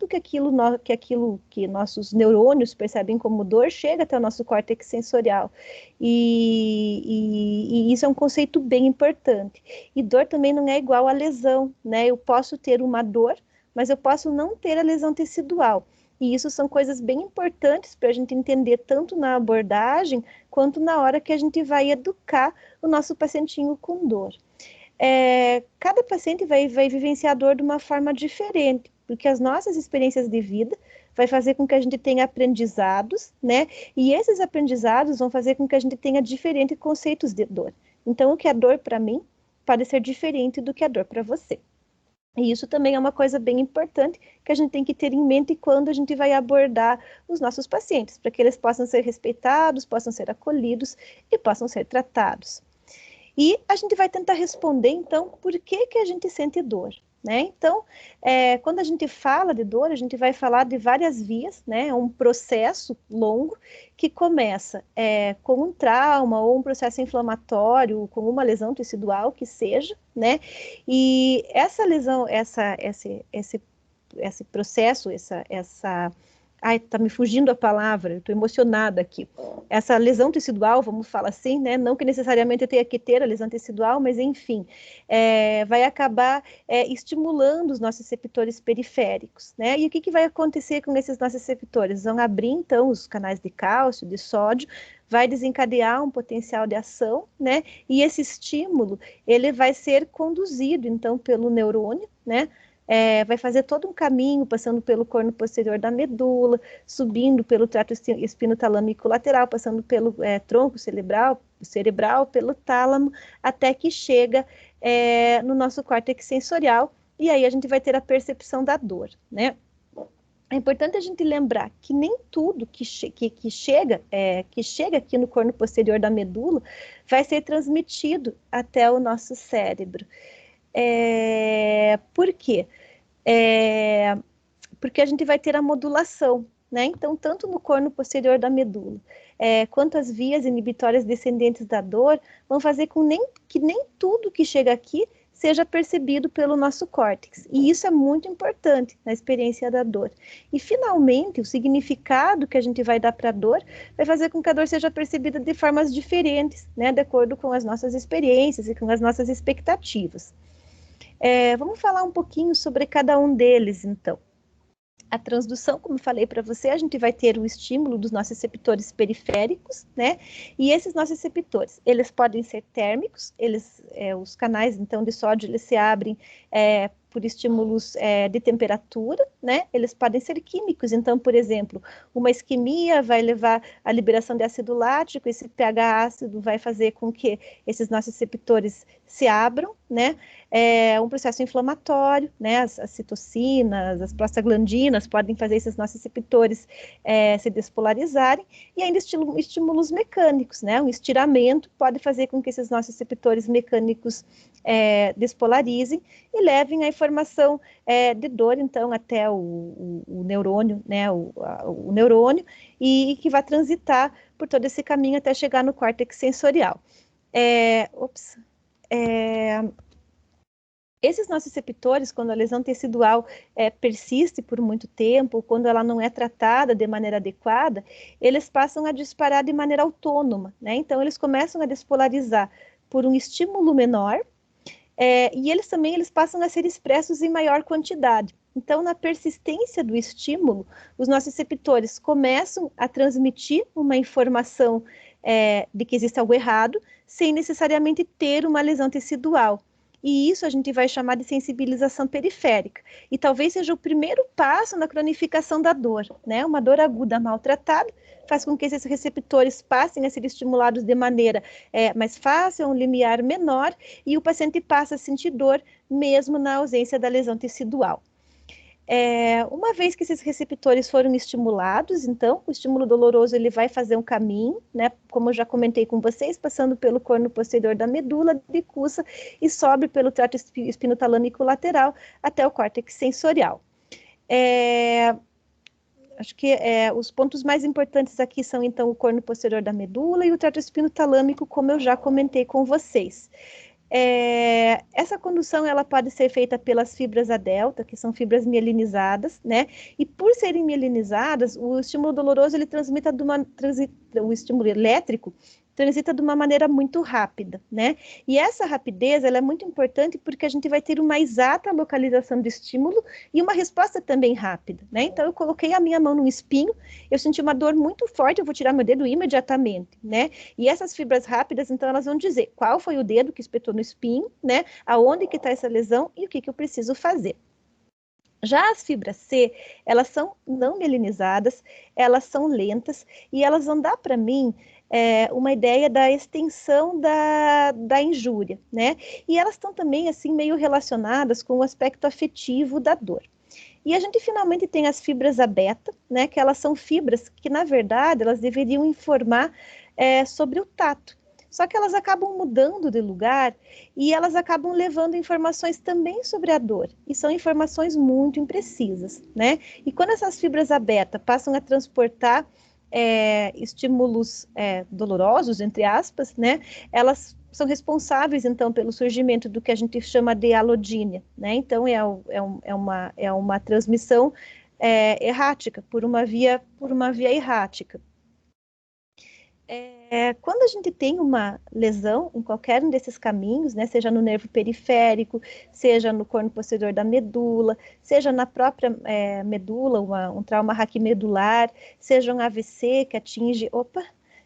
tudo que nossos neurônios percebem como dor chega até o nosso córtex sensorial. E isso é um conceito bem importante. E dor também não é igual a lesão, né? Eu posso ter uma dor, mas eu posso não ter a lesão tecidual. E isso são coisas bem importantes para a gente entender tanto na abordagem quanto na hora que a gente vai educar o nosso pacientinho com dor. Cada paciente vai vivenciar a dor de uma forma diferente, porque as nossas experiências de vida vai fazer com que a gente tenha aprendizados, né? E esses aprendizados vão fazer com que a gente tenha diferentes conceitos de dor. Então, o que é dor para mim pode ser diferente do que é dor para você. E isso também é uma coisa bem importante que a gente tem que ter em mente quando a gente vai abordar os nossos pacientes, para que eles possam ser respeitados, possam ser acolhidos e possam ser tratados. E a gente vai tentar responder, então, por que a gente sente dor, né? Então, quando a gente fala de dor, a gente vai falar de várias vias, né? É um processo longo que começa com um trauma ou um processo inflamatório, com uma lesão tecidual que seja, né? E essa lesão, esse processo, Ai, tá me fugindo a palavra, estou emocionada aqui. Essa lesão tecidual, vamos falar assim, né? Não que necessariamente eu tenha que ter a lesão tecidual, mas enfim, vai acabar estimulando os nossos receptores periféricos, né? E o que vai acontecer com esses nossos receptores? Vão abrir, então, os canais de cálcio, de sódio, vai desencadear um potencial de ação, né? E esse estímulo, ele vai ser conduzido, então, pelo neurônio, né? Vai fazer todo um caminho, passando pelo corno posterior da medula, subindo pelo trato espinotalâmico lateral, passando pelo tronco cerebral, pelo tálamo, até que chega no nosso córtex sensorial, e aí a gente vai ter a percepção da dor, né? É importante a gente lembrar que nem tudo que chega aqui no corno posterior da medula vai ser transmitido até o nosso cérebro. Por quê? Porque a gente vai ter a modulação, né? Então, tanto no corno posterior da medula, quanto as vias inibitórias descendentes da dor, vão fazer com que nem tudo que chega aqui seja percebido pelo nosso córtex. E isso é muito importante na experiência da dor. E, finalmente, o significado que a gente vai dar para a dor vai fazer com que a dor seja percebida de formas diferentes, né? De acordo com as nossas experiências e com as nossas expectativas. Vamos falar um pouquinho sobre cada um deles, então. A transdução, como eu falei para você, a gente vai ter o estímulo dos nossos receptores periféricos, né? E esses nossos receptores, eles podem ser térmicos, os canais, então, de sódio, eles se abrem por estímulos de temperatura, né? Eles podem ser químicos, então, por exemplo, uma isquemia vai levar à liberação de ácido lático, esse pH ácido vai fazer com que esses nossos receptores se abram, né? Um processo inflamatório, né? As citocinas, as prostaglandinas podem fazer esses nossos receptores se despolarizarem, e ainda estímulos mecânicos, né? Um estiramento pode fazer com que esses nossos receptores mecânicos despolarizem e levem a informação de dor, então, até o neurônio, né? O neurônio, e que vai transitar por todo esse caminho até chegar no córtex sensorial. Esses nossos receptores, quando a lesão tecidual persiste por muito tempo, quando ela não é tratada de maneira adequada, eles passam a disparar de maneira autônoma, né? Então, eles começam a despolarizar por um estímulo menor, e eles passam a ser expressos em maior quantidade. Então, na persistência do estímulo, os nossos receptores começam a transmitir uma informação de que existe algo errado, sem necessariamente ter uma lesão tecidual. E isso a gente vai chamar de sensibilização periférica. E talvez seja o primeiro passo na cronificação da dor, né? Uma dor aguda maltratada faz com que esses receptores passem a ser estimulados de maneira mais fácil, um limiar menor, e o paciente passa a sentir dor mesmo na ausência da lesão tecidual. Uma vez que esses receptores foram estimulados, então, o estímulo doloroso ele vai fazer um caminho, né, como eu já comentei com vocês, passando pelo corno posterior da medula, decussa e sobe pelo trato espinotalâmico lateral até o córtex sensorial. Acho que os pontos mais importantes aqui são, então, o corno posterior da medula e o trato espinotalâmico, como eu já comentei com vocês. Essa condução ela pode ser feita pelas fibras A delta, que são fibras mielinizadas, né? E por serem mielinizadas, o estímulo doloroso ele o estímulo elétrico transita de uma maneira muito rápida, né? E essa rapidez ela é muito importante porque a gente vai ter uma exata localização do estímulo e uma resposta também rápida, né? Então eu coloquei a minha mão no espinho, eu senti uma dor muito forte, eu vou tirar meu dedo imediatamente, né? E essas fibras rápidas, então elas vão dizer qual foi o dedo que espetou no espinho, né? Aonde que está essa lesão e o que eu preciso fazer. Já as fibras C, elas são não mielinizadas, elas são lentas e elas vão dar para mim uma ideia da extensão da injúria, né? E elas estão também, assim, meio relacionadas com o aspecto afetivo da dor. E a gente finalmente tem as fibras A beta, né? Que elas são fibras que, na verdade, elas deveriam informar sobre o tato. Só que elas acabam mudando de lugar e elas acabam levando informações também sobre a dor. E são informações muito imprecisas, né? E quando essas fibras A beta passam a transportar estímulos dolorosos, entre aspas, né? Elas são responsáveis, então, pelo surgimento do que a gente chama de alodínia, né? Então, é uma transmissão errática, por uma via errática. Quando a gente tem uma lesão em qualquer um desses caminhos, né, seja no nervo periférico, seja no corno posterior da medula, seja na própria medula, um trauma raquimedular, seja um AVC que atinge,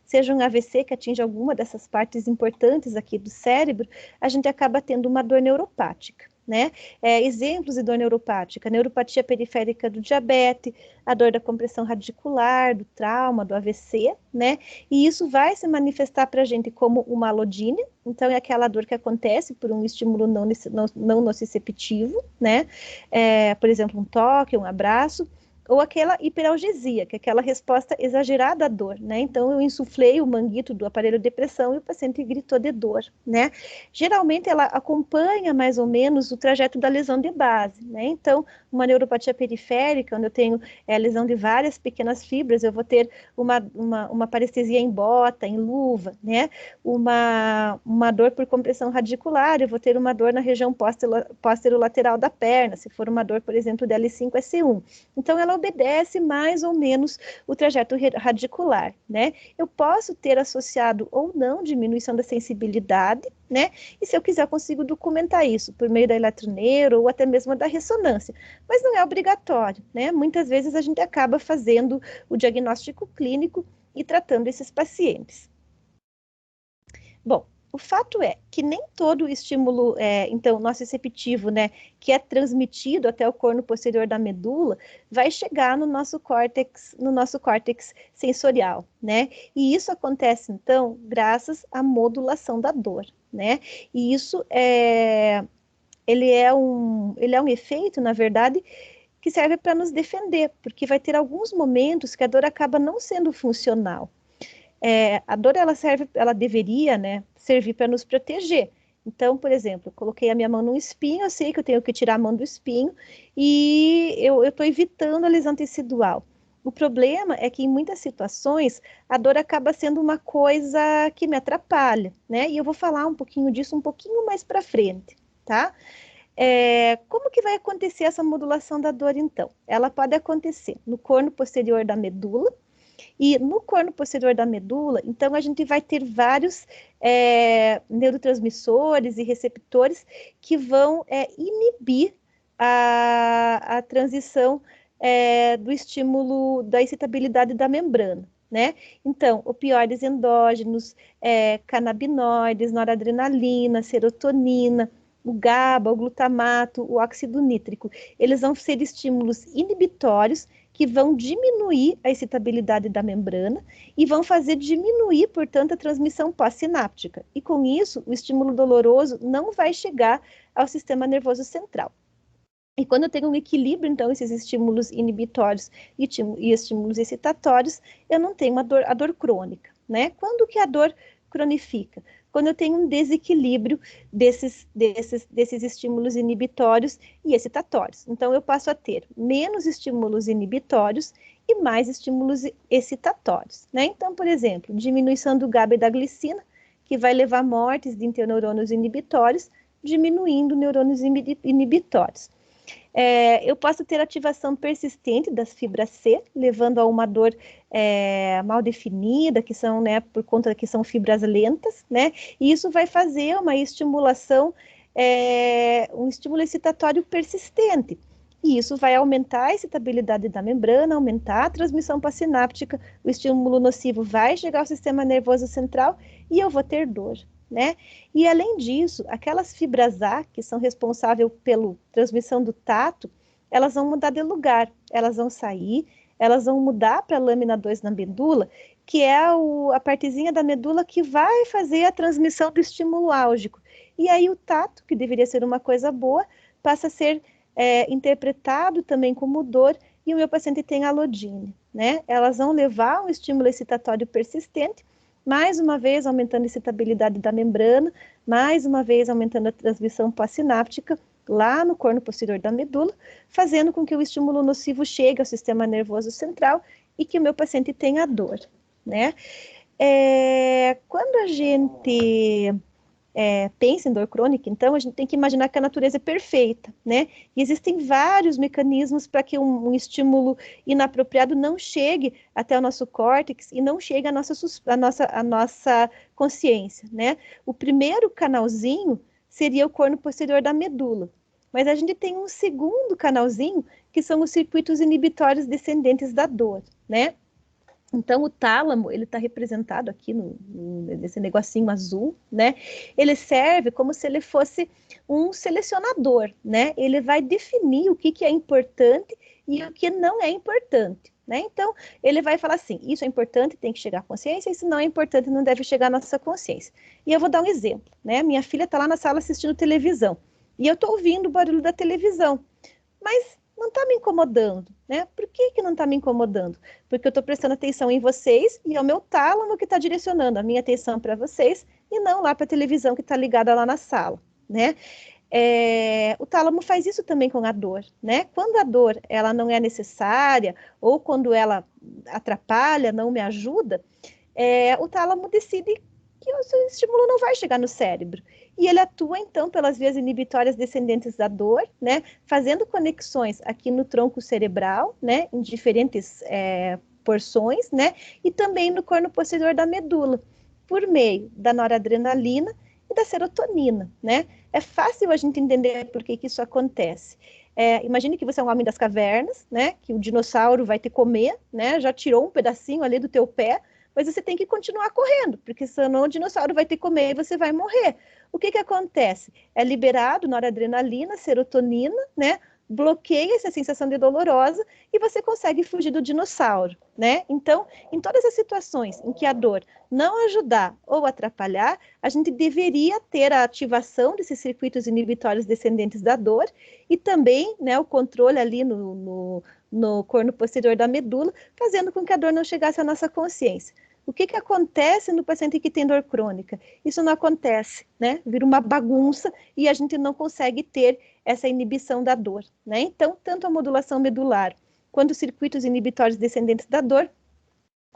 seja um AVC que atinge alguma dessas partes importantes aqui do cérebro, a gente acaba tendo uma dor neuropática, né? Exemplos de dor neuropática: neuropatia periférica do diabetes, a dor da compressão radicular, do trauma, do AVC, né? E isso vai se manifestar para a gente como uma alodínia, então é aquela dor que acontece por um estímulo não nociceptivo, né? Por exemplo, um toque, um abraço, ou aquela hiperalgesia, que é aquela resposta exagerada à dor, né? Então, eu insuflei o manguito do aparelho de pressão e o paciente gritou de dor, né? Geralmente, ela acompanha mais ou menos o trajeto da lesão de base, né? Então, uma neuropatia periférica, onde eu tenho lesão de várias pequenas fibras, eu vou ter uma parestesia em bota, em luva, né? Uma dor por compressão radicular, eu vou ter uma dor na região posterolateral da perna, se for uma dor, por exemplo, de L5-S1. Então, ela obedece mais ou menos o trajeto radicular, né? Eu posso ter associado ou não diminuição da sensibilidade, né? E se eu quiser, eu consigo documentar isso por meio da eletroneuro ou até mesmo da ressonância, mas não é obrigatório, né? Muitas vezes a gente acaba fazendo o diagnóstico clínico e tratando esses pacientes. Bom, o fato é que nem todo o estímulo, então, nociceptivo, né, que é transmitido até o corno posterior da medula, vai chegar no nosso córtex sensorial, né? E isso acontece, então, graças à modulação da dor, né? E isso ele é um efeito, na verdade, que serve para nos defender, porque vai ter alguns momentos que a dor acaba não sendo funcional. A dor ela deveria, né, servir para nos proteger. Então, por exemplo, eu coloquei a minha mão no espinho, eu sei que eu tenho que tirar a mão do espinho e eu estou evitando a lesão tecidual. O problema é que em muitas situações a dor acaba sendo uma coisa que me atrapalha, né? E eu vou falar um pouquinho disso um pouquinho mais para frente, tá? Como que vai acontecer essa modulação da dor, então? Ela pode acontecer no corno posterior da medula. E no corno posterior da medula, então, a gente vai ter vários neurotransmissores e receptores que vão inibir a transição do estímulo, da excitabilidade da membrana, né? Então, opioides endógenos, canabinoides, noradrenalina, serotonina, o GABA, o glutamato, o óxido nítrico, eles vão ser estímulos inibitórios que vão diminuir a excitabilidade da membrana e vão fazer diminuir, portanto, a transmissão pós-sináptica. E com isso, o estímulo doloroso não vai chegar ao sistema nervoso central. E quando eu tenho um equilíbrio, então, esses estímulos inibitórios e estímulos excitatórios, eu não tenho a dor crônica, né? Quando que a dor cronifica? Quando eu tenho um desequilíbrio desses estímulos inibitórios e excitatórios. Então, eu passo a ter menos estímulos inibitórios e mais estímulos excitatórios, né? Então, por exemplo, diminuição do GABA e da glicina, que vai levar a mortes de interneurônios inibitórios, diminuindo neurônios inibitórios. Eu posso ter ativação persistente das fibras C, levando a uma dor mal definida, que são, né, por conta que são fibras lentas, né, e isso vai fazer uma estimulação, um estímulo excitatório persistente, e isso vai aumentar a excitabilidade da membrana, aumentar a transmissão passináptica, o estímulo nocivo vai chegar ao sistema nervoso central e eu vou ter dor, né? E além disso, aquelas fibras A, que são responsáveis pela transmissão do tato, elas vão mudar de lugar, elas vão sair, elas vão mudar para a lâmina 2 na medula, que é a partezinha da medula que vai fazer a transmissão do estímulo álgico. E aí o tato, que deveria ser uma coisa boa, passa a ser interpretado também como dor, e o meu paciente tem alodine, né? Elas vão levar um estímulo excitatório persistente, mais uma vez aumentando a excitabilidade da membrana, mais uma vez aumentando a transmissão pós-sináptica lá no corno posterior da medula, fazendo com que o estímulo nocivo chegue ao sistema nervoso central e que o meu paciente tenha dor, né? Quando a gente pensa em dor crônica, então, a gente tem que imaginar que a natureza é perfeita, né? E existem vários mecanismos para que um estímulo inapropriado não chegue até o nosso córtex e não chegue à nossa consciência, né? O primeiro canalzinho seria o corno posterior da medula, mas a gente tem um segundo canalzinho, que são os circuitos inibitórios descendentes da dor, né? Então, o tálamo, ele está representado aqui nesse negocinho azul, né? Ele serve como se ele fosse um selecionador, né? Ele vai definir o que é importante e o que não é importante, né? Então, ele vai falar assim, isso é importante, tem que chegar à consciência, isso não é importante, não deve chegar à nossa consciência. E eu vou dar um exemplo, né? Minha filha está lá na sala assistindo televisão, e eu estou ouvindo o barulho da televisão, mas não está me incomodando, né? Por que não está me incomodando? Porque eu estou prestando atenção em vocês e é o meu tálamo que está direcionando a minha atenção para vocês e não lá para a televisão que está ligada lá na sala, né? O tálamo faz isso também com a dor, né? Quando a dor ela não é necessária ou quando ela atrapalha, não me ajuda, o tálamo decide que o seu estímulo não vai chegar no cérebro. E ele atua, então, pelas vias inibitórias descendentes da dor, né, fazendo conexões aqui no tronco cerebral, né, em diferentes porções, né, e também no corno posterior da medula, por meio da noradrenalina e da serotonina, né. É fácil a gente entender por que isso acontece. Imagine que você é um homem das cavernas, né, que o dinossauro vai te comer, né, já tirou um pedacinho ali do teu pé, mas você tem que continuar correndo, porque senão o dinossauro vai te comer e você vai morrer. O que acontece? É liberado noradrenalina, serotonina, né? Bloqueia essa sensação de dolorosa e você consegue fugir do dinossauro, né? Então, em todas as situações em que a dor não ajudar ou atrapalhar, a gente deveria ter a ativação desses circuitos inibitórios descendentes da dor e também, né, o controle ali no corno posterior da medula, fazendo com que a dor não chegasse à nossa consciência. O que acontece no paciente que tem dor crônica? Isso não acontece, né? Vira uma bagunça e a gente não consegue ter essa inibição da dor, né? Então, tanto a modulação medular quanto os circuitos inibitórios descendentes da dor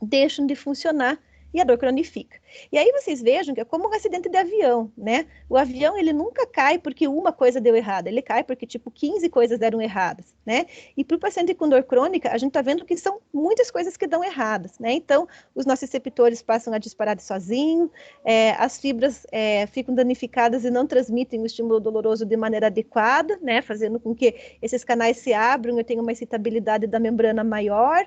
deixam de funcionar e a dor cronifica. E aí vocês vejam que é como um acidente de avião, né? O avião, ele nunca cai porque uma coisa deu errada, ele cai porque, 15 coisas deram erradas, né? E para o paciente com dor crônica, a gente está vendo que são muitas coisas que dão erradas, né? Então, os nossos receptores passam a disparar sozinho, as fibras ficam danificadas e não transmitem o estímulo doloroso de maneira adequada, né? Fazendo com que esses canais se abram e tenham uma excitabilidade da membrana maior.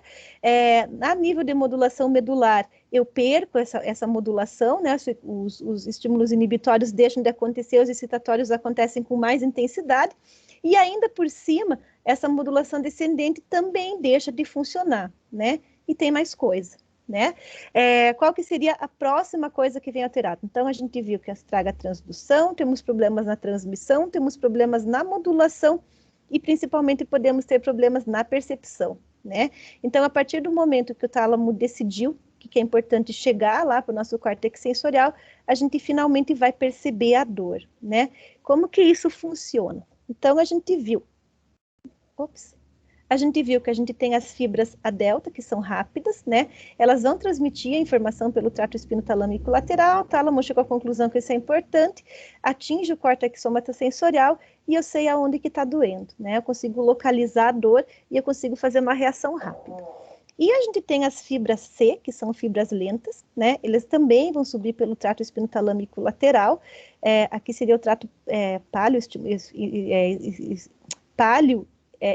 A nível de modulação medular, eu perco essa modulação, né? Os estímulos inibitórios deixam de acontecer, os excitatórios acontecem com mais intensidade, e ainda por cima, essa modulação descendente também deixa de funcionar, né? E tem mais coisa, né? Qual que seria a próxima coisa que vem alterada? Então, a gente viu que estraga a transdução, temos problemas na transmissão, temos problemas na modulação, e principalmente podemos ter problemas na percepção, né? Então, a partir do momento que o tálamo decidiu que é importante chegar lá para o nosso córtex sensorial, a gente finalmente vai perceber a dor, né? Como que isso funciona? Então, a gente viu a gente viu que a gente tem as fibras A delta, que são rápidas, né? Elas vão transmitir a informação pelo trato espinotalâmico lateral, o tálamo chegou à conclusão que isso é importante, atinge o córtex somatosensorial e eu sei aonde que está doendo, né? Eu consigo localizar a dor e eu consigo fazer uma reação rápida. E a gente tem as fibras C, que são fibras lentas, né? Eles também vão subir pelo trato espinotalâmico lateral. Aqui seria o trato palio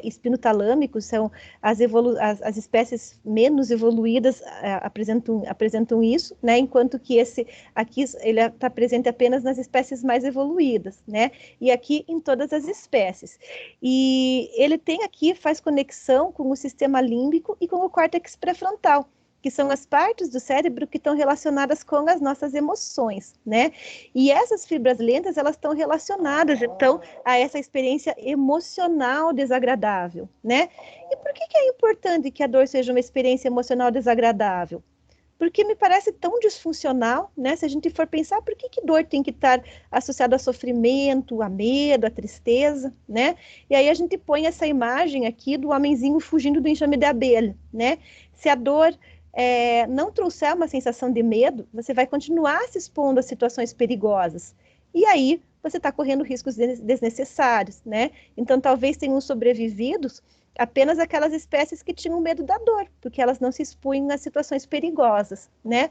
espinotalâmico, são as espécies menos evoluídas apresentam isso, né? Enquanto que esse aqui ele está presente apenas nas espécies mais evoluídas, né? E aqui em todas as espécies. E ele tem aqui, faz conexão com o sistema límbico e com o córtex pré-frontal, que são as partes do cérebro que estão relacionadas com as nossas emoções, né? E essas fibras lentas, elas estão relacionadas, então, a essa experiência emocional desagradável, né? E por que é importante que a dor seja uma experiência emocional desagradável? Porque me parece tão disfuncional, né? Se a gente for pensar, por que dor tem que estar associada a sofrimento, a medo, a tristeza, né? E aí a gente põe essa imagem aqui do homenzinho fugindo do enxame de abelha, né? Se a dor não trouxer uma sensação de medo, você vai continuar se expondo a situações perigosas. E aí você está correndo riscos desnecessários, né? Então talvez tenham sobrevivido apenas aquelas espécies que tinham medo da dor, porque elas não se expunham a situações perigosas, né?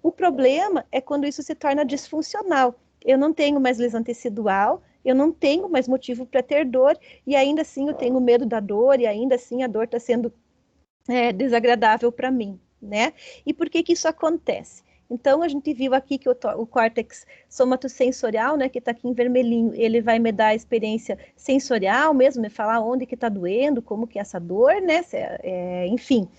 O problema é quando isso se torna disfuncional. Eu não tenho mais lesão tecidual, eu não tenho mais motivo para ter dor, e ainda assim eu tenho medo da dor, e ainda assim a dor está sendo desagradável para mim, né? E por que isso acontece? Então, a gente viu aqui que o córtex somatosensorial, né, que está aqui em vermelhinho, ele vai me dar a experiência sensorial mesmo, me falar onde que está doendo, como que é essa dor, né, enfim.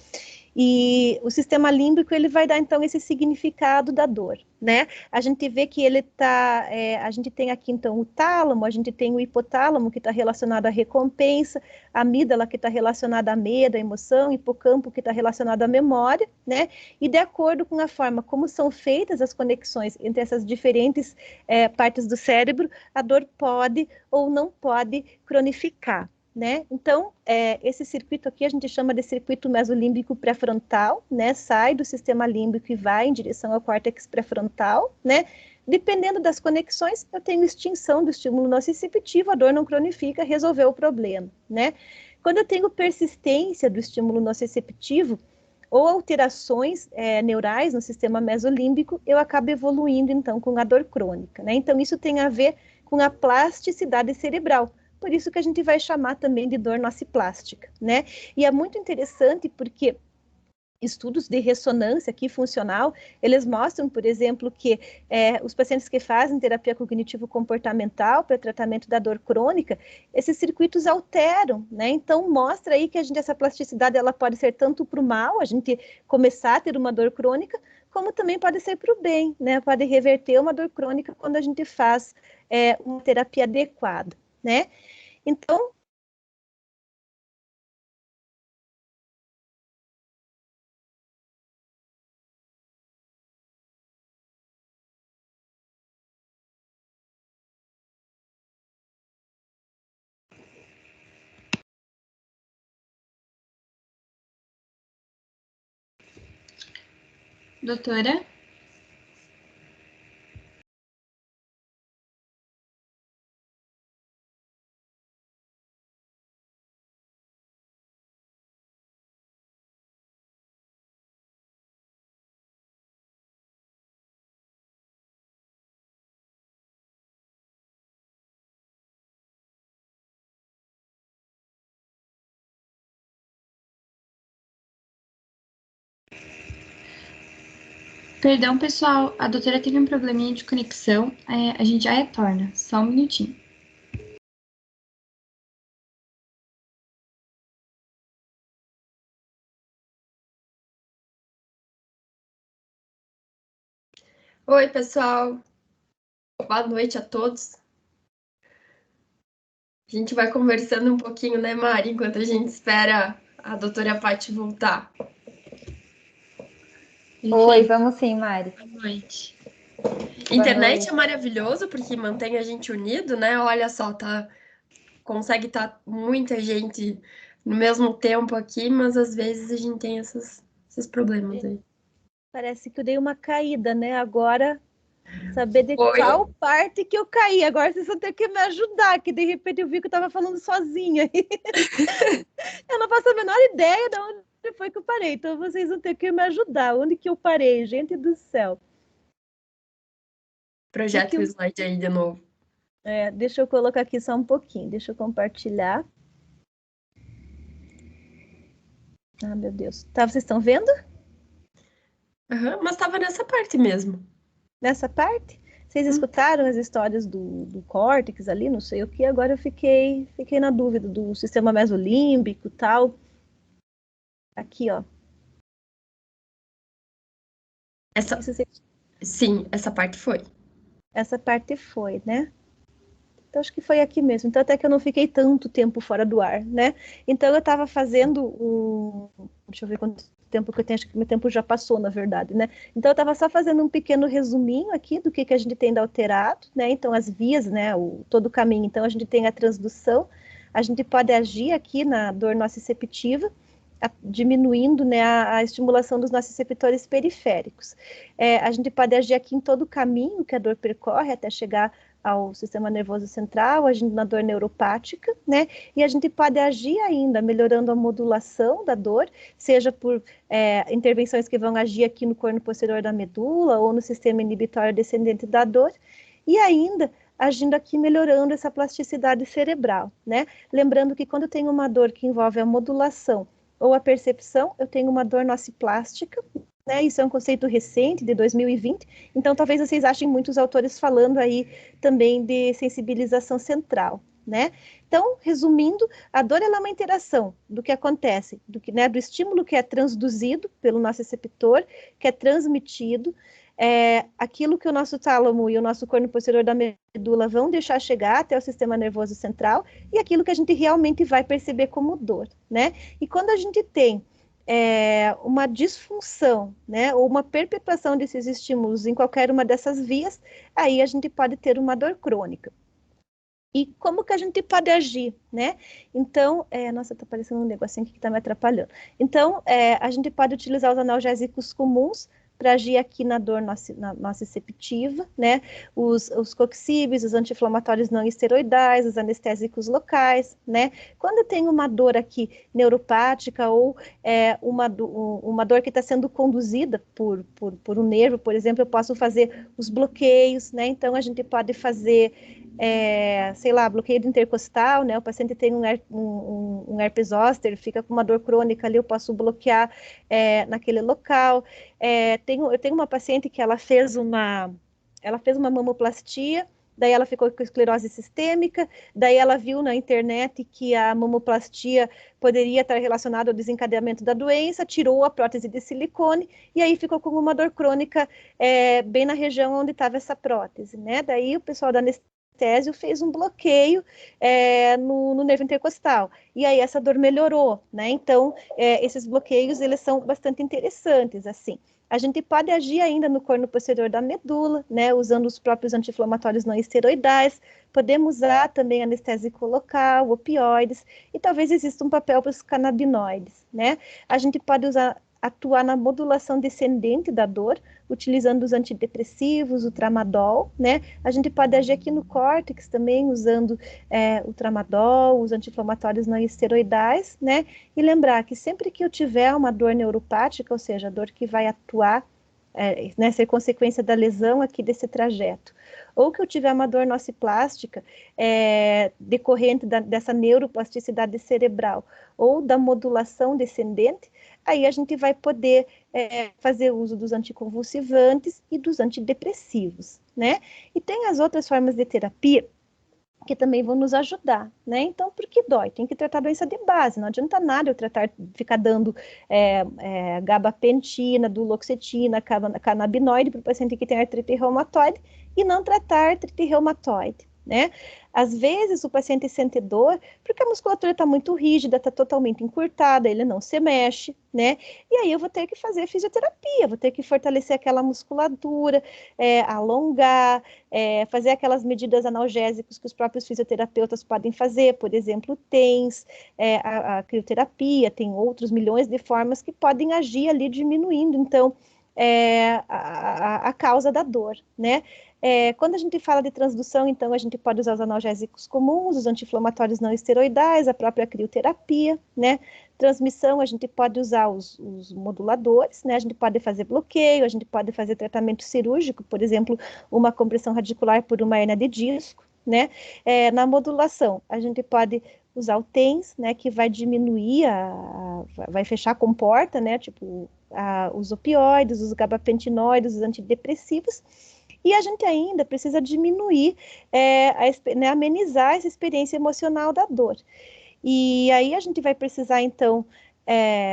E o sistema límbico, ele vai dar, então, esse significado da dor, né? A gente vê que ele tá, a gente tem aqui, então, o tálamo, a gente tem o hipotálamo, que está relacionado à recompensa, a amígdala, que está relacionada a medo, a emoção, hipocampo, que está relacionado à memória, né? E de acordo com a forma como são feitas as conexões entre essas diferentes partes do cérebro, a dor pode ou não pode cronificar. Né? Então, esse circuito aqui a gente chama de circuito mesolímbico pré-frontal, né? Sai do sistema límbico e vai em direção ao córtex pré-frontal, né? Dependendo das conexões, eu tenho extinção do estímulo nociceptivo, a dor não cronifica, resolveu o problema, né? Quando eu tenho persistência do estímulo nociceptivo, ou alterações neurais no sistema mesolímbico, eu acabo evoluindo, então, com a dor crônica, né? Então, isso tem a ver com a plasticidade cerebral, por isso que a gente vai chamar também de dor nociplástica, né? E é muito interessante porque estudos de ressonância aqui funcional, eles mostram, por exemplo, que os pacientes que fazem terapia cognitivo-comportamental para tratamento da dor crônica, esses circuitos alteram, né? Então, mostra aí que essa plasticidade, ela pode ser tanto para o mal, a gente começar a ter uma dor crônica, como também pode ser para o bem, né? Pode reverter uma dor crônica quando a gente faz uma terapia adequada, né? Então, Doutora? Perdão, pessoal, a doutora teve um probleminha de conexão, a gente já retorna, só um minutinho. Oi, pessoal. Boa noite a todos. A gente vai conversando um pouquinho, né, Mari, enquanto a gente espera a doutora Paty voltar. Oi, vamos sim, Mari. Boa noite. Boa Internet noite. é maravilhoso porque mantém a gente unido, né? Olha só, consegue estar muita gente no mesmo tempo aqui, mas às vezes a gente tem esses problemas aí. Parece que eu dei uma caída, né? Agora, saber de Foi. qual parte que eu caí. Agora vocês vão ter que me ajudar, que de repente eu vi que eu estava falando sozinha. Eu não faço a menor ideia de onde foi que eu parei. Então vocês vão ter que me ajudar. Onde que eu parei, gente do céu? Projeta o slide aí de novo. Deixa eu colocar aqui só um pouquinho. Deixa eu compartilhar. Ah, meu Deus. Tá, vocês estão vendo? Mas estava nessa parte mesmo. Nessa parte? Vocês escutaram as histórias do córtex ali, não sei o que, agora eu fiquei na dúvida do sistema mesolímbico e tal. Aqui, ó. Sim, essa parte foi. Essa parte foi, né? Então, acho que foi aqui mesmo. Então, até que eu não fiquei tanto tempo fora do ar, né? Então, eu estava fazendo Deixa eu ver quanto tempo que eu tenho. Acho que meu tempo já passou, na verdade, né? Então, eu estava só fazendo um pequeno resuminho aqui do que a gente tem de alterado, né? Então, as vias, né? Todo o caminho. Então, a gente tem a transdução. A gente pode agir aqui na dor nociceptiva, diminuindo, né, a estimulação dos nossos receptores periféricos. A gente pode agir aqui em todo o caminho que a dor percorre até chegar ao sistema nervoso central, agindo na dor neuropática, né? E a gente pode agir ainda melhorando a modulação da dor, seja por intervenções que vão agir aqui no corno posterior da medula ou no sistema inibitório descendente da dor, e ainda agindo aqui melhorando essa plasticidade cerebral, né? Lembrando que quando tem uma dor que envolve a modulação ou a percepção, eu tenho uma dor nociplástica, né? Isso é um conceito recente, de 2020, então talvez vocês achem muitos autores falando aí também de sensibilização central, né? Então, resumindo, a dor é uma interação do que acontece, do estímulo que é transduzido pelo nosso receptor, que é transmitido, aquilo que o nosso tálamo e o nosso corno posterior da medula vão deixar chegar até o sistema nervoso central e aquilo que a gente realmente vai perceber como dor, né? E quando a gente tem uma disfunção, né, ou uma perpetuação desses estímulos em qualquer uma dessas vias, aí a gente pode ter uma dor crônica. E como que a gente pode agir, né? Então, nossa, tá aparecendo um negocinho aqui que tá me atrapalhando. Então, a gente pode utilizar os analgésicos comuns para agir aqui na dor nociceptiva, né? Os coxibes, os anti-inflamatórios não esteroidais, os anestésicos locais, né? Quando eu tenho uma dor aqui neuropática ou uma dor que está sendo conduzida por um nervo, por exemplo, eu posso fazer os bloqueios, né? Então, a gente pode fazer sei lá, bloqueio intercostal, né? O paciente tem um herpes zoster, fica com uma dor crônica ali, eu posso bloquear naquele local. Eu tenho uma paciente que ela fez uma mamoplastia, daí ela ficou com esclerose sistêmica, daí ela viu na internet que a mamoplastia poderia estar relacionada ao desencadeamento da doença, tirou a prótese de silicone, e aí ficou com uma dor crônica bem na região onde estava essa prótese, né? Daí o pessoal da anestésio fez um bloqueio no nervo intercostal, e aí essa dor melhorou, né? Então, esses bloqueios, eles são bastante interessantes, assim. A gente pode agir ainda no corno posterior da medula, né, usando os próprios anti-inflamatórios não esteroidais, podemos usar também anestésico local, opioides, e talvez exista um papel para os canabinoides, né? A gente pode atuar na modulação descendente da dor, utilizando os antidepressivos, o tramadol, né? A gente pode agir aqui no córtex também, usando o tramadol, os anti-inflamatórios não esteroidais, né? E lembrar que sempre que eu tiver uma dor neuropática, ou seja, a dor que vai atuar, né, ser consequência da lesão aqui desse trajeto, ou que eu tiver uma dor nociplástica decorrente dessa neuroplasticidade cerebral, ou da modulação descendente, aí a gente vai poder fazer uso dos anticonvulsivantes e dos antidepressivos, né? E tem as outras formas de terapia que também vão nos ajudar, né? Então, por que dói? Tem que tratar a doença de base, não adianta nada eu ficar dando gabapentina, duloxetina, canabinoide para o paciente que tem artrite reumatoide e não tratar artrite reumatoide, né? Às vezes o paciente sente dor porque a musculatura está muito rígida, está totalmente encurtada, ele não se mexe, né? E aí eu vou ter que fazer fisioterapia, vou ter que fortalecer aquela musculatura, alongar, fazer aquelas medidas analgésicas que os próprios fisioterapeutas podem fazer, por exemplo, TENS, a crioterapia, tem outros milhões de formas que podem agir ali diminuindo, então, a causa da dor, né? Quando a gente fala de transdução, então, a gente pode usar os analgésicos comuns, os anti-inflamatórios não esteroidais, a própria crioterapia, né? Transmissão, a gente pode usar os moduladores, né? A gente pode fazer bloqueio, a gente pode fazer tratamento cirúrgico, por exemplo, uma compressão radicular por uma hernia de disco, né? Na modulação, a gente pode usar o TENS, né? Que vai diminuir, vai fechar a comporta, né? Tipo, os opioides, os gabapentinoides, os antidepressivos. E a gente ainda precisa diminuir, amenizar essa experiência emocional da dor. E aí a gente vai precisar, então,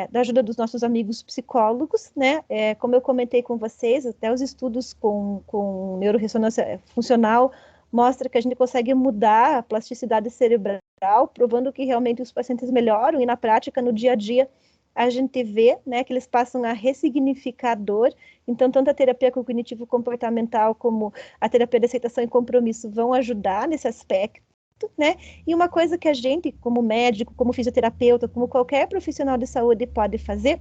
da ajuda dos nossos amigos psicólogos, né? Como eu comentei com vocês, até os estudos com neuroressonância funcional mostram que a gente consegue mudar a plasticidade cerebral, provando que realmente os pacientes melhoram, e na prática, no dia a dia, a gente vê, né, que eles passam a ressignificar a dor. Então, tanto a terapia cognitivo-comportamental como a terapia de aceitação e compromisso vão ajudar nesse aspecto, né? E uma coisa que a gente, como médico, como fisioterapeuta, como qualquer profissional de saúde pode fazer,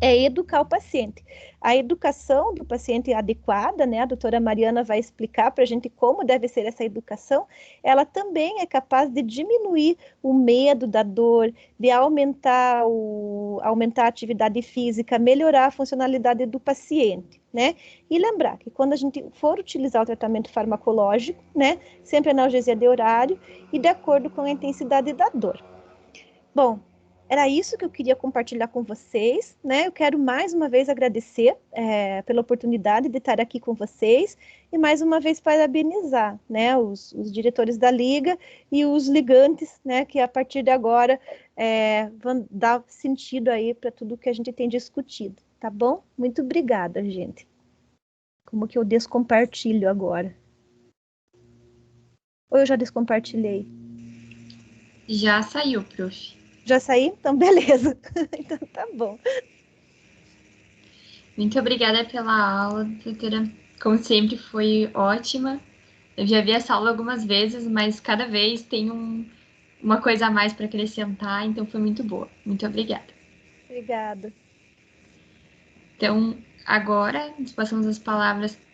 é educar o paciente. A educação do paciente adequada, né? A doutora Mariana vai explicar para a gente como deve ser essa educação. Ela também é capaz de diminuir o medo da dor, de aumentar a atividade física, melhorar a funcionalidade do paciente, né? E lembrar que quando a gente for utilizar o tratamento farmacológico, né? Sempre analgesia de horário e de acordo com a intensidade da dor. Bom, era isso que eu queria compartilhar com vocês, né? Eu quero mais uma vez agradecer pela oportunidade de estar aqui com vocês e mais uma vez parabenizar, né, os diretores da Liga e os ligantes, né, que a partir de agora vão dar sentido aí para tudo que a gente tem discutido, tá bom? Muito obrigada, gente. Como que eu descompartilho agora? Ou eu já descompartilhei? Já saiu, prof. Já saí? Então, beleza. Então, tá bom. Muito obrigada pela aula, doutora. Como sempre, foi ótima. Eu já vi essa aula algumas vezes, mas cada vez tem uma coisa a mais para acrescentar, então foi muito boa. Muito obrigada. Obrigada. Então, agora, nós passamos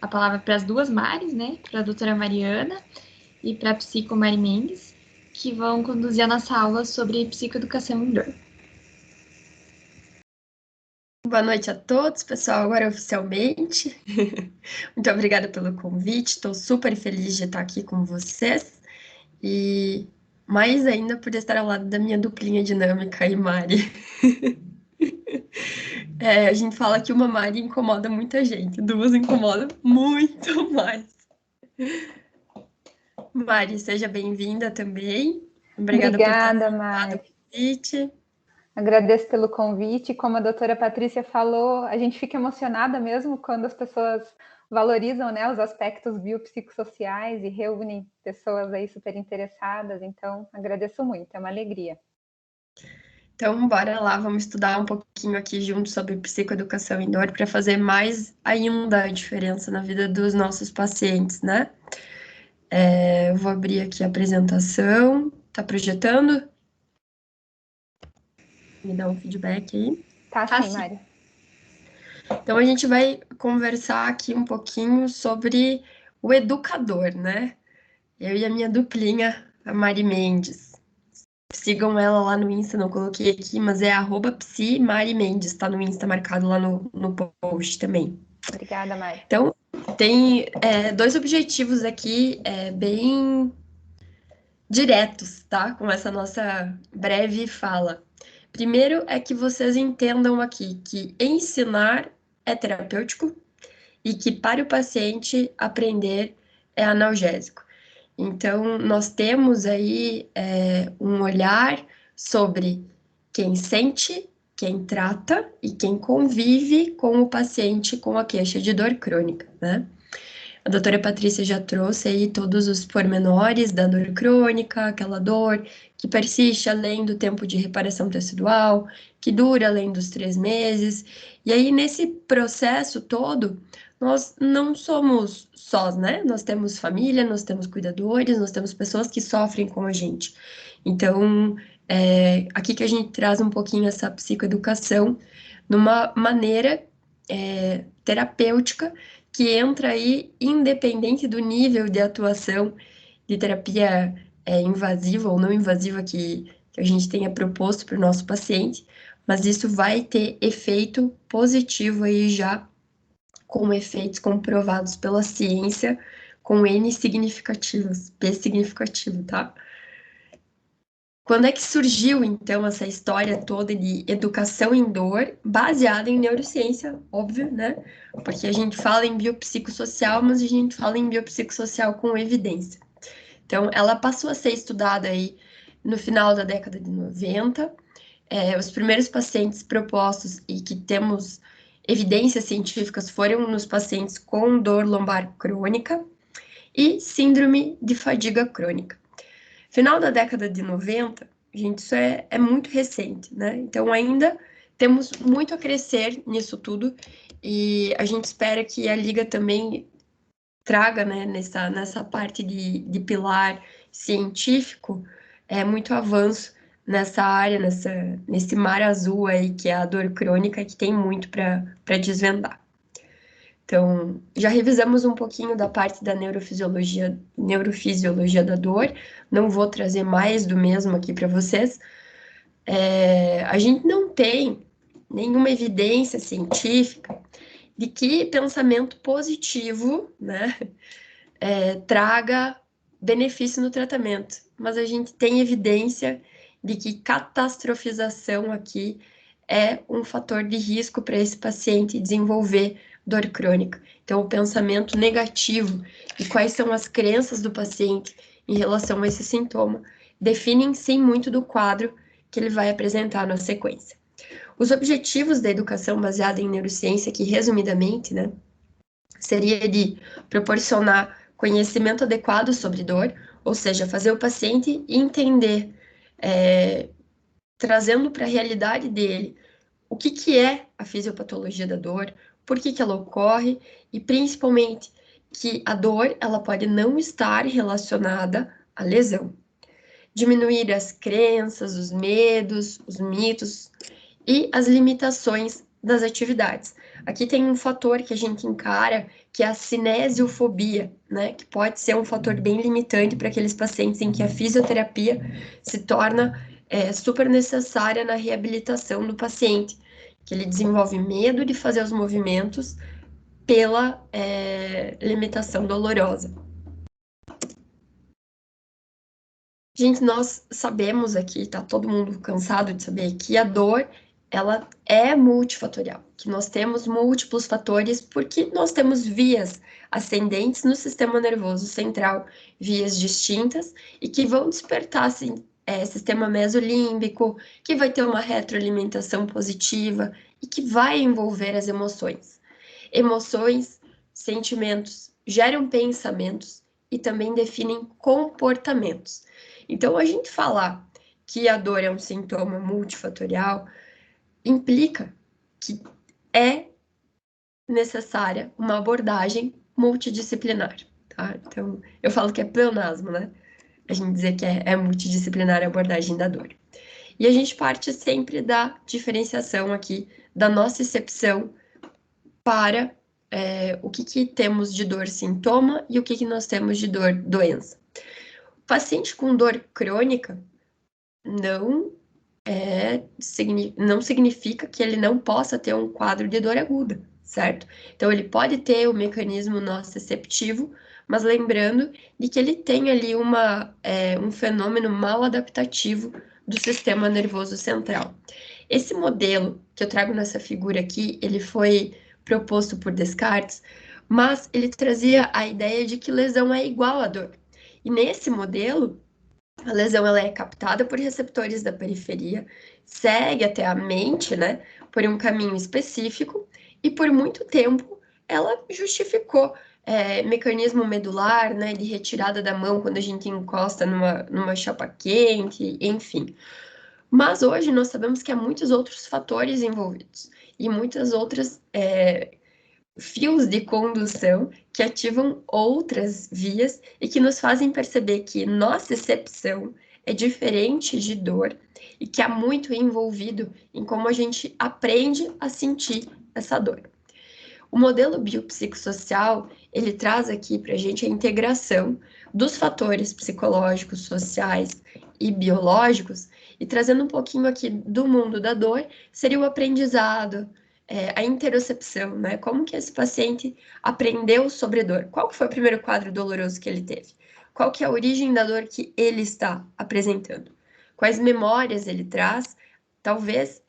a palavra para as duas Maris, né? Para a doutora Mariana e para a psico Mari Mendes, que vão conduzir a nossa aula sobre psicoeducação em dor. Boa noite a todos, pessoal. Agora oficialmente. Muito obrigada pelo convite. Estou super feliz de estar aqui com vocês. E mais ainda por estar ao lado da minha duplinha dinâmica e Mari. A gente fala que uma Mari incomoda muita gente, duas incomodam muito mais. Mari, seja bem-vinda também. Obrigada por ter aceitado Mari. o convite. Agradeço pelo convite. Como a doutora Patrícia falou, a gente fica emocionada mesmo quando as pessoas valorizam, né, os aspectos biopsicossociais e reúnem pessoas aí super interessadas. Então, agradeço muito, é uma alegria. Então, bora lá, vamos estudar um pouquinho aqui junto sobre psicoeducação em dor para fazer mais ainda a diferença na vida dos nossos pacientes, né? Eu vou abrir aqui a apresentação. Tá projetando? Me dá um feedback aí. Tá sim, Mari. Então, a gente vai conversar aqui um pouquinho sobre o educador, né? Eu e a minha duplinha, a Mari Mendes. Sigam ela lá no Insta, não coloquei aqui, mas é @psi_Mari_Mendes, tá no Insta marcado lá no post também. Obrigada, Mari. Então, tem dois objetivos aqui bem diretos, tá? Com essa nossa breve fala. Primeiro é que vocês entendam aqui que ensinar é terapêutico e que para o paciente aprender é analgésico. Então, nós temos aí um olhar sobre quem sente, quem trata e quem convive com o paciente com a queixa de dor crônica, né? A doutora Patrícia já trouxe aí todos os pormenores da dor crônica, aquela dor que persiste além do tempo de reparação tecidual, que dura além dos 3 meses. E aí, nesse processo todo, nós não somos sós, né? Nós temos família, nós temos cuidadores, nós temos pessoas que sofrem com a gente. Então, aqui que a gente traz um pouquinho essa psicoeducação numa maneira terapêutica que entra aí independente do nível de atuação de terapia invasiva ou não invasiva que a gente tenha proposto para o nosso paciente, mas isso vai ter efeito positivo aí já, com efeitos comprovados pela ciência, com N significativos, P significativo, tá? Quando é que surgiu, então, essa história toda de educação em dor, baseada em neurociência, óbvio, né? Porque a gente fala em biopsicossocial, mas a gente fala em biopsicossocial com evidência. Então, ela passou a ser estudada aí no final da década de 90. Os primeiros pacientes propostos e que temos evidências científicas foram nos pacientes com dor lombar crônica e síndrome de fadiga crônica. Final da década de 90, gente, isso é muito recente, né? Então, ainda temos muito a crescer nisso tudo e a gente espera que a Liga também traga, né, nessa parte de pilar científico, muito avanço nessa área, nesse mar azul aí, que é a dor crônica, que tem muito para desvendar. Então, já revisamos um pouquinho da parte da neurofisiologia da dor, não vou trazer mais do mesmo aqui para vocês. A gente não tem nenhuma evidência científica de que pensamento positivo, né, traga benefício no tratamento, mas a gente tem evidência de que catastrofização aqui é um fator de risco para esse paciente desenvolver dor crônica. Então, o pensamento negativo e quais são as crenças do paciente em relação a esse sintoma definem sim muito do quadro que ele vai apresentar na sequência. Os objetivos da educação baseada em neurociência, que resumidamente, né, seria de proporcionar conhecimento adequado sobre dor, ou seja, fazer o paciente entender, trazendo para a realidade dele o que é a fisiopatologia da dor, por que ela ocorre e principalmente que a dor ela pode não estar relacionada à lesão. Diminuir as crenças, os medos, os mitos e as limitações das atividades. Aqui tem um fator que a gente encara, que é a cinesiofobia, né? Que pode ser um fator bem limitante para aqueles pacientes em que a fisioterapia se torna super necessária na reabilitação do paciente, que ele desenvolve medo de fazer os movimentos pela limitação dolorosa. Gente, nós sabemos aqui, tá todo mundo cansado de saber que a dor, ela é multifatorial, que nós temos múltiplos fatores porque nós temos vias ascendentes no sistema nervoso central, vias distintas e que vão despertar assim, sistema mesolímbico, que vai ter uma retroalimentação positiva e que vai envolver as emoções. Emoções, sentimentos geram pensamentos e também definem comportamentos. Então, a gente falar que a dor é um sintoma multifatorial implica que é necessária uma abordagem multidisciplinar, tá? Então, eu falo que é pleonasmo, né? A gente dizer que é multidisciplinar a abordagem da dor. E a gente parte sempre da diferenciação aqui da nocicepção para o que temos de dor sintoma e o que nós temos de dor doença. O paciente com dor crônica não significa que ele não possa ter um quadro de dor aguda, certo? Então, ele pode ter o mecanismo nociceptivo, mas lembrando de que ele tem ali um fenômeno mal adaptativo do sistema nervoso central. Esse modelo que eu trago nessa figura aqui, ele foi proposto por Descartes, mas ele trazia a ideia de que lesão é igual à dor. E nesse modelo, a lesão ela é captada por receptores da periferia, segue até a mente, né, por um caminho específico, e por muito tempo ela justificou mecanismo medular, né, de retirada da mão quando a gente encosta numa chapa quente, enfim. Mas hoje nós sabemos que há muitos outros fatores envolvidos e muitas outras fios de condução que ativam outras vias e que nos fazem perceber que nossa excepção é diferente de dor e que há muito envolvido em como a gente aprende a sentir essa dor. O modelo biopsicossocial, ele traz aqui para a gente a integração dos fatores psicológicos, sociais e biológicos, e trazendo um pouquinho aqui do mundo da dor, seria o aprendizado, a interocepção, né? Como que esse paciente aprendeu sobre dor? Qual que foi o primeiro quadro doloroso que ele teve? Qual que é a origem da dor que ele está apresentando? Quais memórias ele traz? Talvez,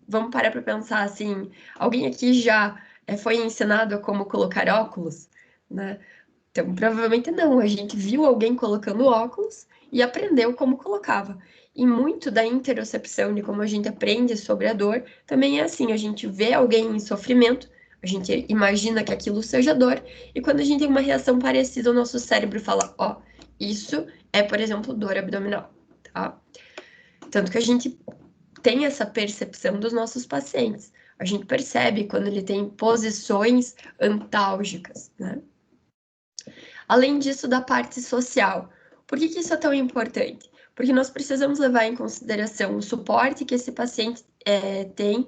vamos parar para pensar assim, alguém aqui já foi ensinado a como colocar óculos, né? Então, provavelmente não. A gente viu alguém colocando óculos e aprendeu como colocava. E muito da interocepção, de como a gente aprende sobre a dor, também é assim. A gente vê alguém em sofrimento, a gente imagina que aquilo seja dor, e quando a gente tem uma reação parecida, o nosso cérebro fala, ó, isso é, por exemplo, dor abdominal, tá? Tanto que a gente tem essa percepção dos nossos pacientes. A gente percebe quando ele tem posições antálgicas, né? Além disso, da parte social. Por que isso é tão importante? Porque nós precisamos levar em consideração o suporte que esse paciente tem,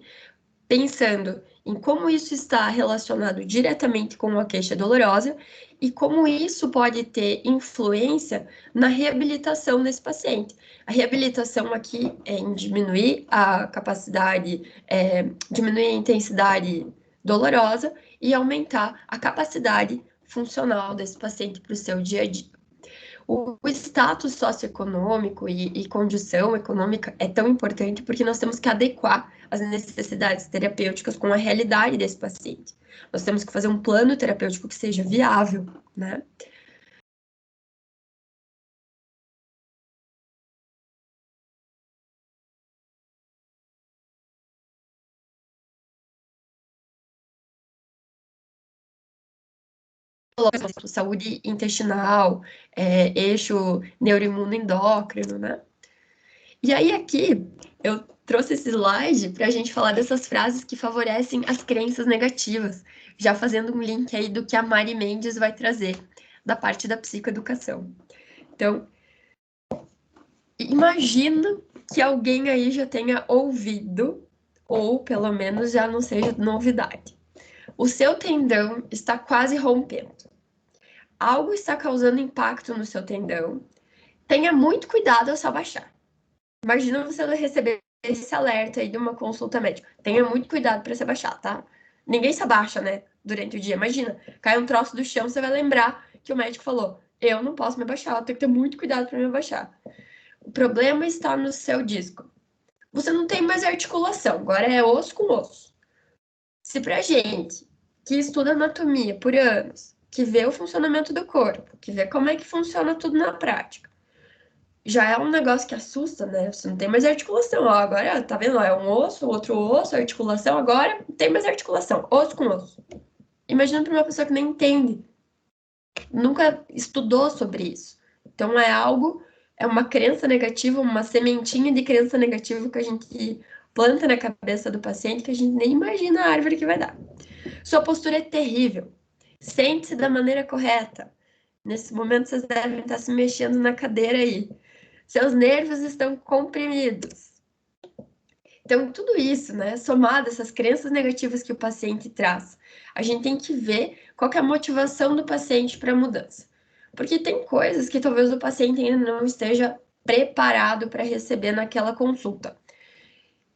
pensando em como isso está relacionado diretamente com a queixa dolorosa e como isso pode ter influência na reabilitação desse paciente. A reabilitação aqui é em diminuir a capacidade, diminuir a intensidade dolorosa e aumentar a capacidade funcional desse paciente para o seu dia a dia. O status socioeconômico e condição econômica é tão importante porque nós temos que adequar as necessidades terapêuticas com a realidade desse paciente. Nós temos que fazer um plano terapêutico que seja viável, né? Saúde intestinal, eixo neuroimunoendócrino, né? E aí aqui eu trouxe esse slide para a gente falar dessas frases que favorecem as crenças negativas, já fazendo um link aí do que a Mari Mendes vai trazer da parte da psicoeducação. Então, imagino que alguém aí já tenha ouvido, ou pelo menos já não seja novidade. O seu tendão está quase rompendo. Algo está causando impacto no seu tendão. Tenha muito cuidado ao se abaixar. Imagina você receber esse alerta aí de uma consulta médica. Tenha muito cuidado para se abaixar, tá? Ninguém se abaixa, né? Durante o dia. Imagina, cai um troço do chão, você vai lembrar que o médico falou: eu não posso me abaixar, eu tenho que ter muito cuidado para me abaixar. O problema está no seu disco. Você não tem mais articulação, agora é osso com osso. Se pra gente que estuda anatomia por anos, que vê o funcionamento do corpo, que vê como é que funciona tudo na prática, já é um negócio que assusta, né? Você não tem mais articulação. Ó, agora, tá vendo? É um osso, outro osso, articulação. Agora não tem mais articulação. Osso com osso. Imagina para uma pessoa que nem entende. Nunca estudou sobre isso. Então, é uma crença negativa, uma sementinha de crença negativa que a gente planta na cabeça do paciente que a gente nem imagina a árvore que vai dar. Sua postura é terrível. Sente-se da maneira correta. Nesse momento, vocês devem estar se mexendo na cadeira aí. Seus nervos estão comprimidos. Então, tudo isso, né, somado a essas crenças negativas que o paciente traz, a gente tem que ver qual que é a motivação do paciente para a mudança. Porque tem coisas que talvez o paciente ainda não esteja preparado para receber naquela consulta.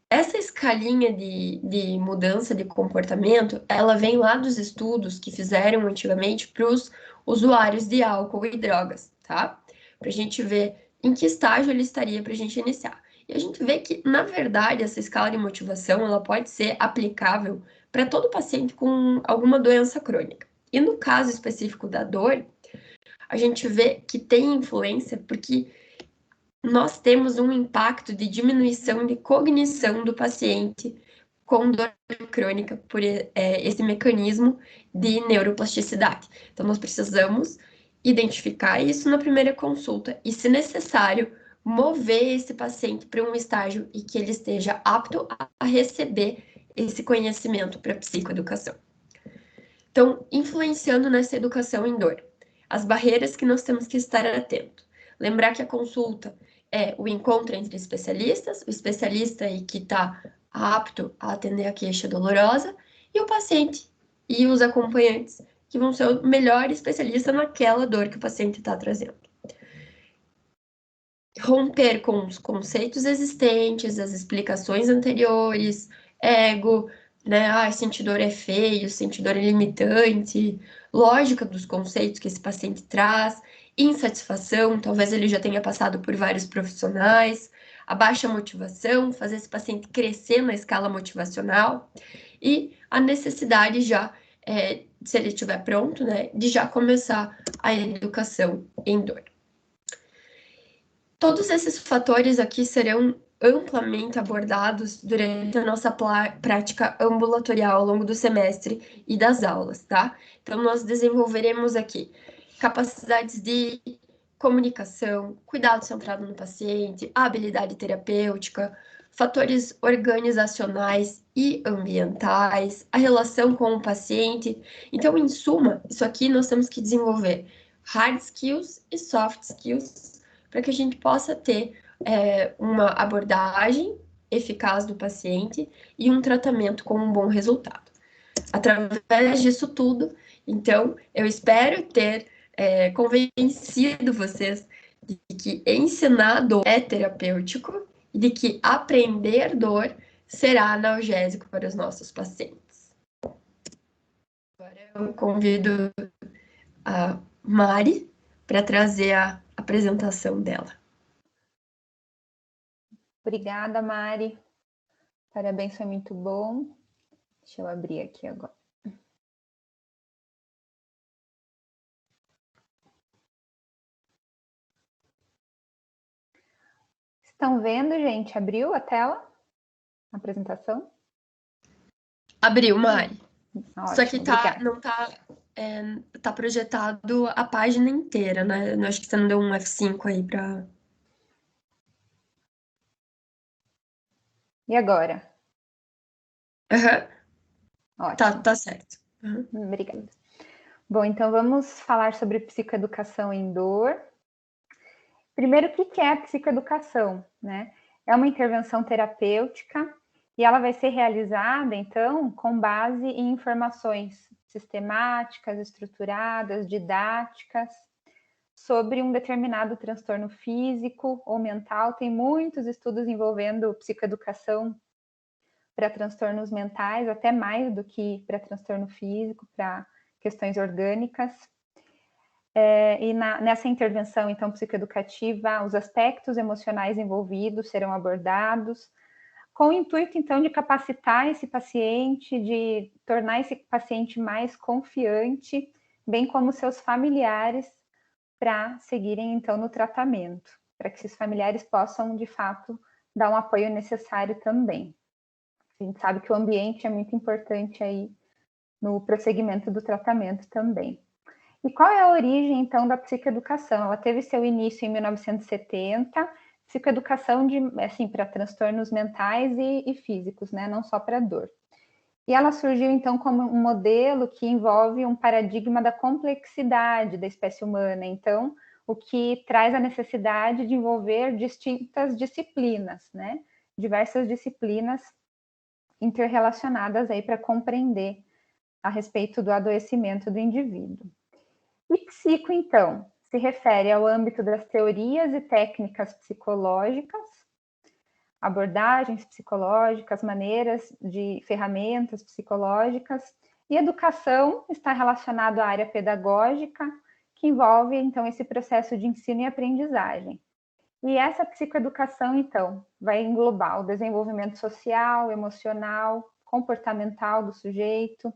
Essa escalinha de mudança de comportamento, ela vem lá dos estudos que fizeram antigamente para os usuários de álcool e drogas, tá? Para a gente ver em que estágio ele estaria para a gente iniciar. E a gente vê que, na verdade, essa escala de motivação, ela pode ser aplicável para todo paciente com alguma doença crônica. E no caso específico da dor, a gente vê que tem influência porque nós temos um impacto de diminuição de cognição do paciente com dor crônica por esse mecanismo de neuroplasticidade. Então, nós precisamos identificar isso na primeira consulta e, se necessário, mover esse paciente para um estágio em que ele esteja apto a receber esse conhecimento para psicoeducação. Então, influenciando nessa educação em dor, as barreiras que nós temos que estar atento. Lembrar que a consulta é o encontro entre especialistas, o especialista aí que está apto a atender a queixa dolorosa, e o paciente e os acompanhantes, que vão ser o melhor especialista naquela dor que o paciente está trazendo. Romper com os conceitos existentes, as explicações anteriores, ego, né? Ah, sentir dor é feio, sentir dor é limitante, lógica dos conceitos que esse paciente traz, insatisfação, talvez ele já tenha passado por vários profissionais, a baixa motivação, fazer esse paciente crescer na escala motivacional e a necessidade já, se ele estiver pronto, né, de já começar a educação em dor. Todos esses fatores aqui serão amplamente abordados durante a nossa prática ambulatorial ao longo do semestre e das aulas, tá? Então, nós desenvolveremos aqui capacidades de comunicação, cuidado centrado no paciente, habilidade terapêutica, fatores organizacionais e ambientais, a relação com o paciente. Então, em suma, isso aqui nós temos que desenvolver hard skills e soft skills para que a gente possa ter uma abordagem eficaz do paciente e um tratamento com um bom resultado. Através disso tudo, então, eu espero ter convencido vocês de que ensinar dor é terapêutico e de que aprender dor será analgésico para os nossos pacientes. Agora eu convido a Mari para trazer a apresentação dela. Obrigada, Mari. Parabéns, foi muito bom. Deixa eu abrir aqui agora. Estão vendo, gente? Abriu a tela? A apresentação? Abriu, Mari. Ótimo, só que obrigada. não tá projetado a página inteira, né? Eu acho que você não deu um F5 aí para. E agora? Uhum. Ótimo. Tá certo. Uhum. Obrigada. Bom, então vamos falar sobre psicoeducação em dor. Primeiro, o que é a psicoeducação, né? É uma intervenção terapêutica e ela vai ser realizada, então, com base em informações sistemáticas, estruturadas, didáticas, sobre um determinado transtorno físico ou mental. Tem muitos estudos envolvendo psicoeducação para transtornos mentais, até mais do que para transtorno físico, para questões orgânicas. E nessa intervenção, então, psicoeducativa, os aspectos emocionais envolvidos serão abordados, com o intuito, então, de capacitar esse paciente, de tornar esse paciente mais confiante, bem como seus familiares, para seguirem, então, no tratamento, para que esses familiares possam, de fato, dar um apoio necessário também. A gente sabe que o ambiente é muito importante aí no prosseguimento do tratamento também. E qual é a origem, então, da psicoeducação? Ela teve seu início em 1970, psicoeducação assim, para transtornos mentais e físicos, né? Não só para dor. E ela surgiu, então, como um modelo que envolve um paradigma da complexidade da espécie humana. Então, o que traz a necessidade de envolver distintas disciplinas, né? Diversas disciplinas interrelacionadas aí para compreender a respeito do adoecimento do indivíduo. E psico, então, se refere ao âmbito das teorias e técnicas psicológicas, abordagens psicológicas, maneiras de ferramentas psicológicas, e educação está relacionado à área pedagógica, que envolve, então, esse processo de ensino e aprendizagem. E essa psicoeducação, então, vai englobar o desenvolvimento social, emocional, comportamental do sujeito,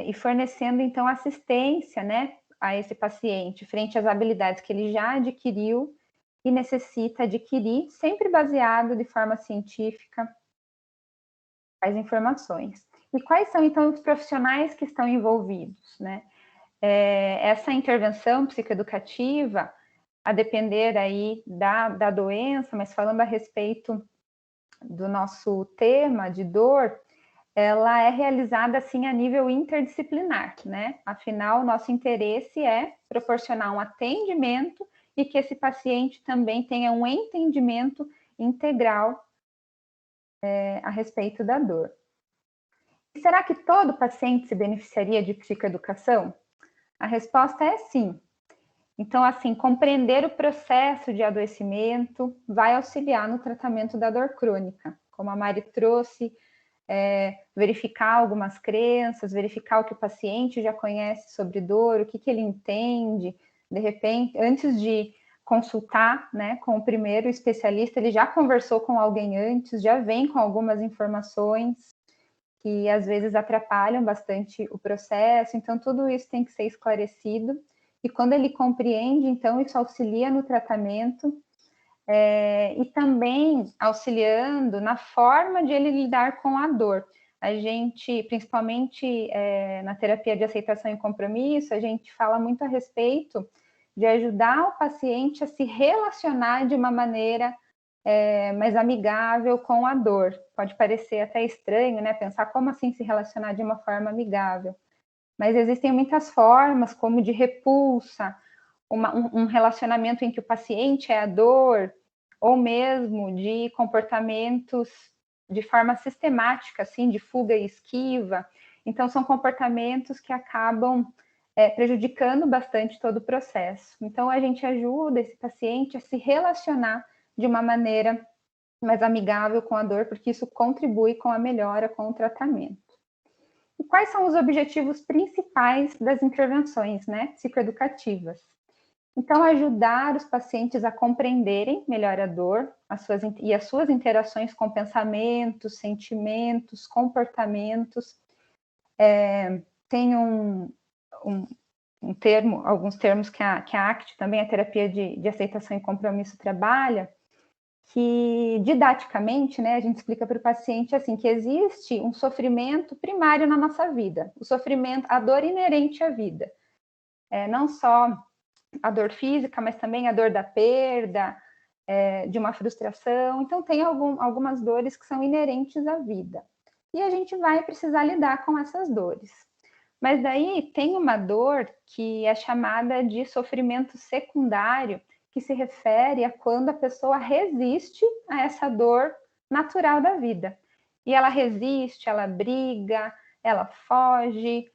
e fornecendo, então, assistência, né, a esse paciente frente às habilidades que ele já adquiriu e necessita adquirir, sempre baseado de forma científica Quais informações. E quais são, então, os profissionais que estão envolvidos, né? Essa intervenção psicoeducativa, a depender aí da doença, mas falando a respeito do nosso tema de dor, ela é realizada, assim, a nível interdisciplinar, né? Afinal, nosso interesse é proporcionar um atendimento e que esse paciente também tenha um entendimento integral a respeito da dor. E será que todo paciente se beneficiaria de psicoeducação? A resposta é sim. Então, assim, compreender o processo de adoecimento vai auxiliar no tratamento da dor crônica. Como a Mari trouxe, verificar algumas crenças, verificar o que o paciente já conhece sobre dor, o que ele entende. De repente, antes de consultar, né, com o primeiro especialista, ele já conversou com alguém antes, já vem com algumas informações que às vezes atrapalham bastante o processo. Então, tudo isso tem que ser esclarecido. E quando ele compreende, então, isso auxilia no tratamento e também auxiliando na forma de ele lidar com a dor. A gente, principalmente na terapia de aceitação e compromisso, a gente fala muito a respeito de ajudar o paciente a se relacionar de uma maneira mais amigável com a dor. Pode parecer até estranho, né? Pensar como assim se relacionar de uma forma amigável. Mas existem muitas formas, como de repulsa, um relacionamento em que o paciente é a dor, ou mesmo de comportamentos de forma sistemática, assim, de fuga e esquiva. Então, são comportamentos que acabam prejudicando bastante todo o processo. Então, a gente ajuda esse paciente a se relacionar de uma maneira mais amigável com a dor, porque isso contribui com a melhora, com o tratamento. E quais são os objetivos principais das intervenções, né, psicoeducativas? Então, ajudar os pacientes a compreenderem melhor a dor as suas interações com pensamentos, sentimentos, comportamentos. Tem alguns termos que a ACT, também a terapia de aceitação e compromisso, trabalha, que didaticamente, né, a gente explica para o paciente assim, que existe um sofrimento primário na nossa vida, o sofrimento, a dor inerente à vida. Não só a dor física, mas também a dor da perda, de uma frustração. Então, tem algumas dores que são inerentes à vida. E a gente vai precisar lidar com essas dores. Mas daí tem uma dor que é chamada de sofrimento secundário, que se refere a quando a pessoa resiste a essa dor natural da vida. E ela resiste, ela briga, ela foge,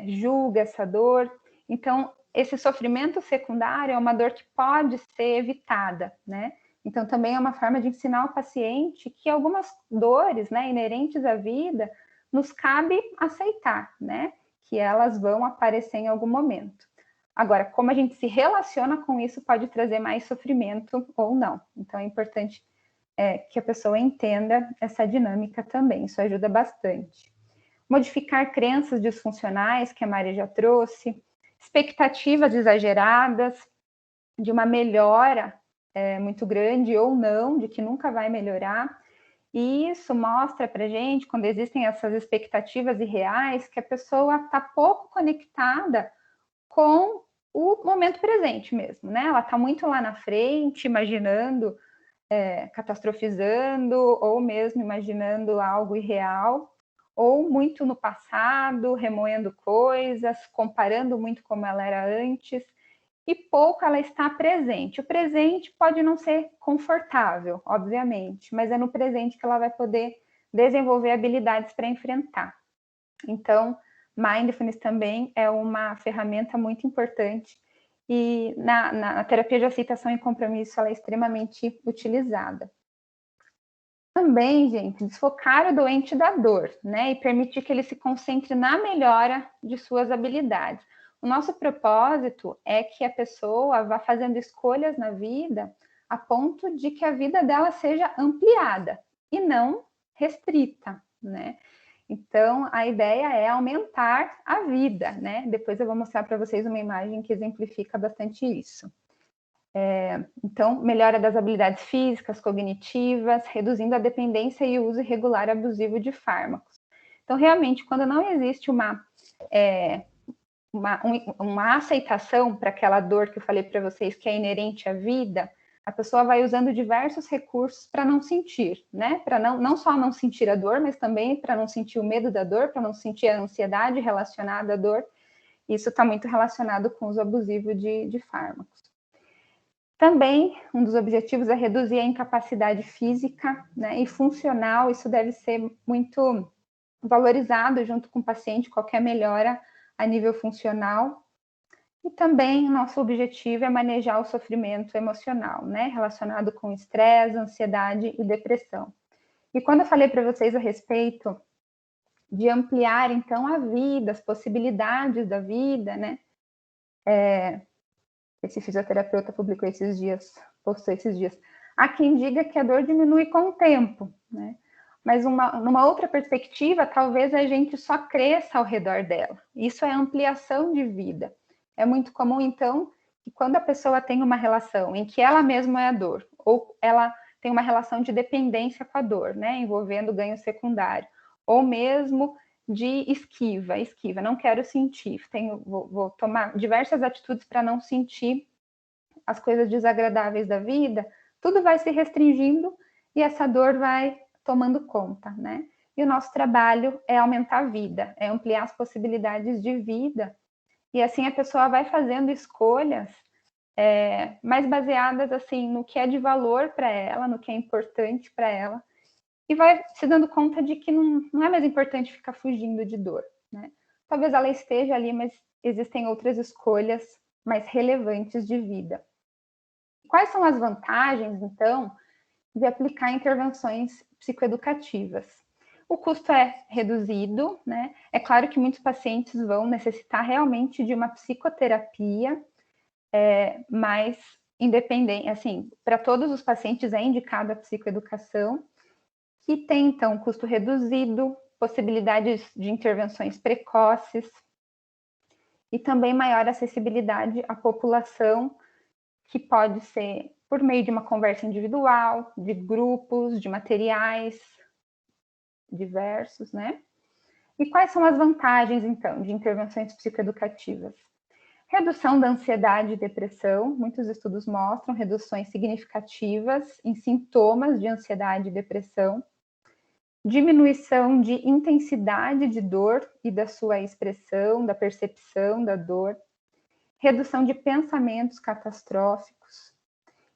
julga essa dor. Então, esse sofrimento secundário é uma dor que pode ser evitada, né? Então, também é uma forma de ensinar o paciente que algumas dores, né, inerentes à vida, nos cabe aceitar, né? Que elas vão aparecer em algum momento. Agora, como a gente se relaciona com isso pode trazer mais sofrimento ou não. Então, é importante que a pessoa entenda essa dinâmica também. Isso ajuda bastante. Modificar crenças disfuncionais, que a Maria já trouxe, expectativas exageradas de uma melhora muito grande ou não, de que nunca vai melhorar. E isso mostra para a gente, quando existem essas expectativas irreais, que a pessoa está pouco conectada com o momento presente mesmo, né? Ela está muito lá na frente, imaginando, catastrofizando, ou mesmo imaginando algo irreal, ou muito no passado, remoendo coisas, comparando muito como ela era antes, e pouco ela está presente. O presente pode não ser confortável, obviamente, mas é no presente que ela vai poder desenvolver habilidades para enfrentar. Então, Mindfulness também é uma ferramenta muito importante e na terapia de aceitação e compromisso ela é extremamente utilizada. Também, gente, desfocar o doente da dor, né, e permitir que ele se concentre na melhora de suas habilidades. O nosso propósito é que a pessoa vá fazendo escolhas na vida a ponto de que a vida dela seja ampliada e não restrita, né? Então, a ideia é aumentar a vida, né? Depois eu vou mostrar para vocês uma imagem que exemplifica bastante isso. Então, melhora das habilidades físicas, cognitivas, reduzindo a dependência e o uso irregular abusivo de fármacos. Então, realmente, quando não existe uma aceitação para aquela dor que eu falei para vocês que é inerente à vida, a pessoa vai usando diversos recursos para não sentir, né? Para não só não sentir a dor, mas também para não sentir o medo da dor, para não sentir a ansiedade relacionada à dor. Isso está muito relacionado com o uso abusivo de fármacos. Também, um dos objetivos é reduzir a incapacidade física, né, e funcional. Isso deve ser muito valorizado junto com o paciente, qualquer melhora a nível funcional. E também, nosso objetivo é manejar o sofrimento emocional, né, relacionado com estresse, ansiedade e depressão. E quando eu falei para vocês a respeito de ampliar, então, a vida, as possibilidades da vida, né, esse fisioterapeuta postou esses dias. Há quem diga que a dor diminui com o tempo, né? Mas numa outra perspectiva, talvez a gente só cresça ao redor dela. Isso é ampliação de vida. É muito comum, então, que quando a pessoa tem uma relação em que ela mesma é a dor, ou ela tem uma relação de dependência com a dor, né, envolvendo ganho secundário, ou mesmo de esquiva, não quero sentir, vou tomar diversas atitudes para não sentir as coisas desagradáveis da vida, tudo vai se restringindo e essa dor vai tomando conta, né? E o nosso trabalho é aumentar a vida, é ampliar as possibilidades de vida, e assim a pessoa vai fazendo escolhas mais baseadas assim no que é de valor para ela, no que é importante para ela, e vai se dando conta de que não é mais importante ficar fugindo de dor, né? Talvez ela esteja ali, mas existem outras escolhas mais relevantes de vida. Quais são as vantagens, então, de aplicar intervenções psicoeducativas? O custo é reduzido, né? É claro que muitos pacientes vão necessitar realmente de uma psicoterapia, mas independente, assim, para todos os pacientes é indicada a psicoeducação, que tem, então, custo reduzido, possibilidades de intervenções precoces e também maior acessibilidade à população, que pode ser por meio de uma conversa individual, de grupos, de materiais diversos, né? E quais são as vantagens, então, de intervenções psicoeducativas? Redução da ansiedade e depressão. Muitos estudos mostram reduções significativas em sintomas de ansiedade e depressão. Diminuição de intensidade de dor e da sua expressão, da percepção da dor. Redução de pensamentos catastróficos.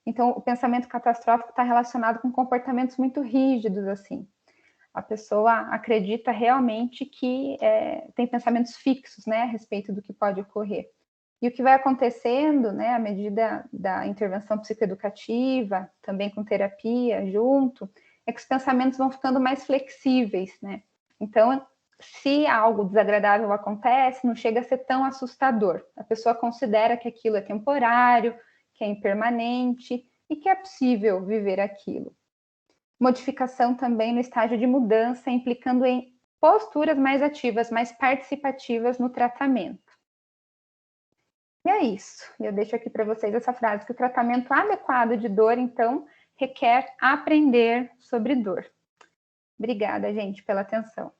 Então, o pensamento catastrófico está relacionado com comportamentos muito rígidos, assim. A pessoa acredita realmente que tem pensamentos fixos, né, a respeito do que pode ocorrer. E o que vai acontecendo, né, à medida da intervenção psicoeducativa, também com terapia junto, é que os pensamentos vão ficando mais flexíveis, né? Então, se algo desagradável acontece, não chega a ser tão assustador. A pessoa considera que aquilo é temporário, que é impermanente e que é possível viver aquilo. Modificação também no estágio de mudança, implicando em posturas mais ativas, mais participativas no tratamento. E é isso. Eu deixo aqui para vocês essa frase, que o tratamento adequado de dor, então, requer aprender sobre dor. Obrigada, gente, pela atenção.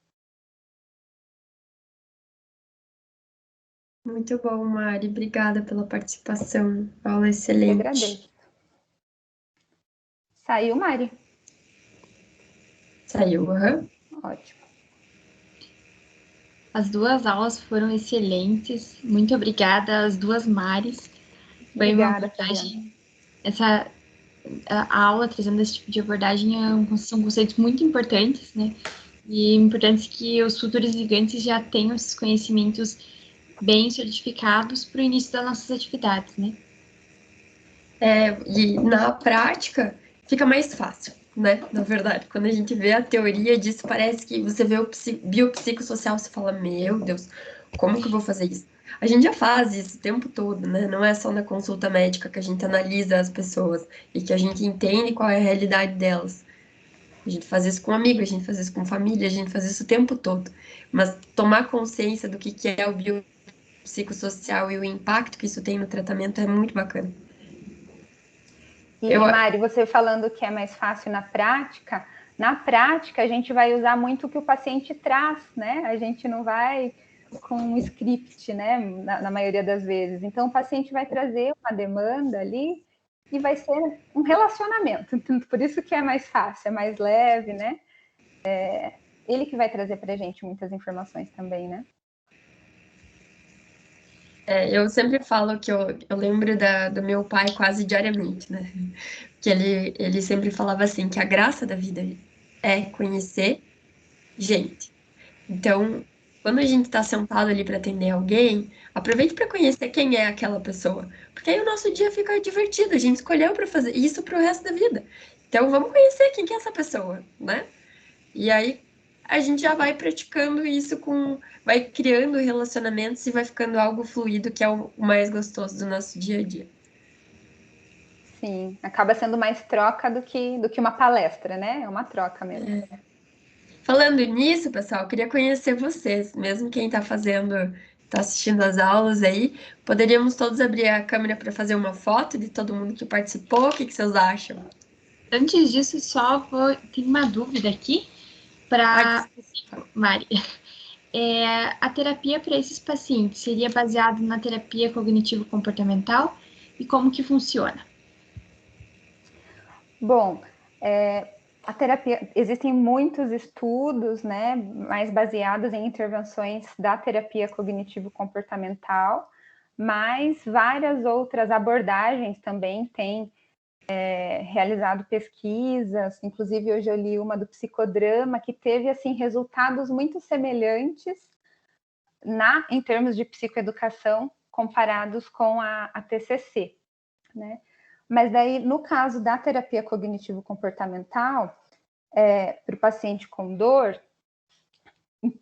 Muito bom, Mari. Obrigada pela participação. Aula excelente. Eu agradeço. Saiu, Mari? Saiu, aham. Ótimo. As duas aulas foram excelentes. Muito obrigada às duas Maris. Foi Obrigada, uma abordagem. A aula trazendo esse tipo de abordagem são conceitos muito importantes, né? E importantes que os futuros gigantes já tenham esses conhecimentos bem solidificados para o início das nossas atividades, né? E na prática fica mais fácil, né? Na verdade, quando a gente vê a teoria disso, parece que você vê o biopsicossocial, você fala, meu Deus, como que eu vou fazer isso? A gente já faz isso o tempo todo, né? Não é só na consulta médica que a gente analisa as pessoas e que a gente entende qual é a realidade delas. A gente faz isso com amigos, a gente faz isso com família, a gente faz isso o tempo todo. Mas tomar consciência do que é o biopsicossocial e o impacto que isso tem no tratamento é muito bacana. E, Mari, você falando que é mais fácil na prática a gente vai usar muito o que o paciente traz, né? A gente não vai com um script, né? Na maioria das vezes. Então, o paciente vai trazer uma demanda ali e vai ser um relacionamento. Por isso que é mais fácil, é mais leve, né? Ele que vai trazer para a gente muitas informações também, né? Eu sempre falo que eu lembro do meu pai quase diariamente, né? Que ele sempre falava assim, que a graça da vida é conhecer gente. Então, quando a gente está sentado ali para atender alguém, aproveite para conhecer quem é aquela pessoa. Porque aí o nosso dia fica divertido, a gente escolheu para fazer isso para o resto da vida. Então, vamos conhecer quem que é essa pessoa, né? E aí a gente já vai praticando isso vai criando relacionamentos e vai ficando algo fluido, que é o mais gostoso do nosso dia a dia. Sim, acaba sendo mais troca do que uma palestra, né? É uma troca mesmo. Falando nisso, pessoal, eu queria conhecer vocês, mesmo quem está assistindo as aulas aí, poderíamos todos abrir a câmera para fazer uma foto de todo mundo que participou, o que vocês acham? Antes disso, tenho uma dúvida aqui para Mari. A terapia para esses pacientes seria baseada na terapia cognitivo-comportamental e como que funciona? Bom, a terapia, existem muitos estudos, né, mais baseados em intervenções da terapia cognitivo-comportamental, mas várias outras abordagens também têm realizado pesquisas, inclusive hoje eu li uma do psicodrama que teve assim resultados muito semelhantes em termos de psicoeducação comparados com a TCC, né? Mas daí, no caso da terapia cognitivo-comportamental, para o paciente com dor,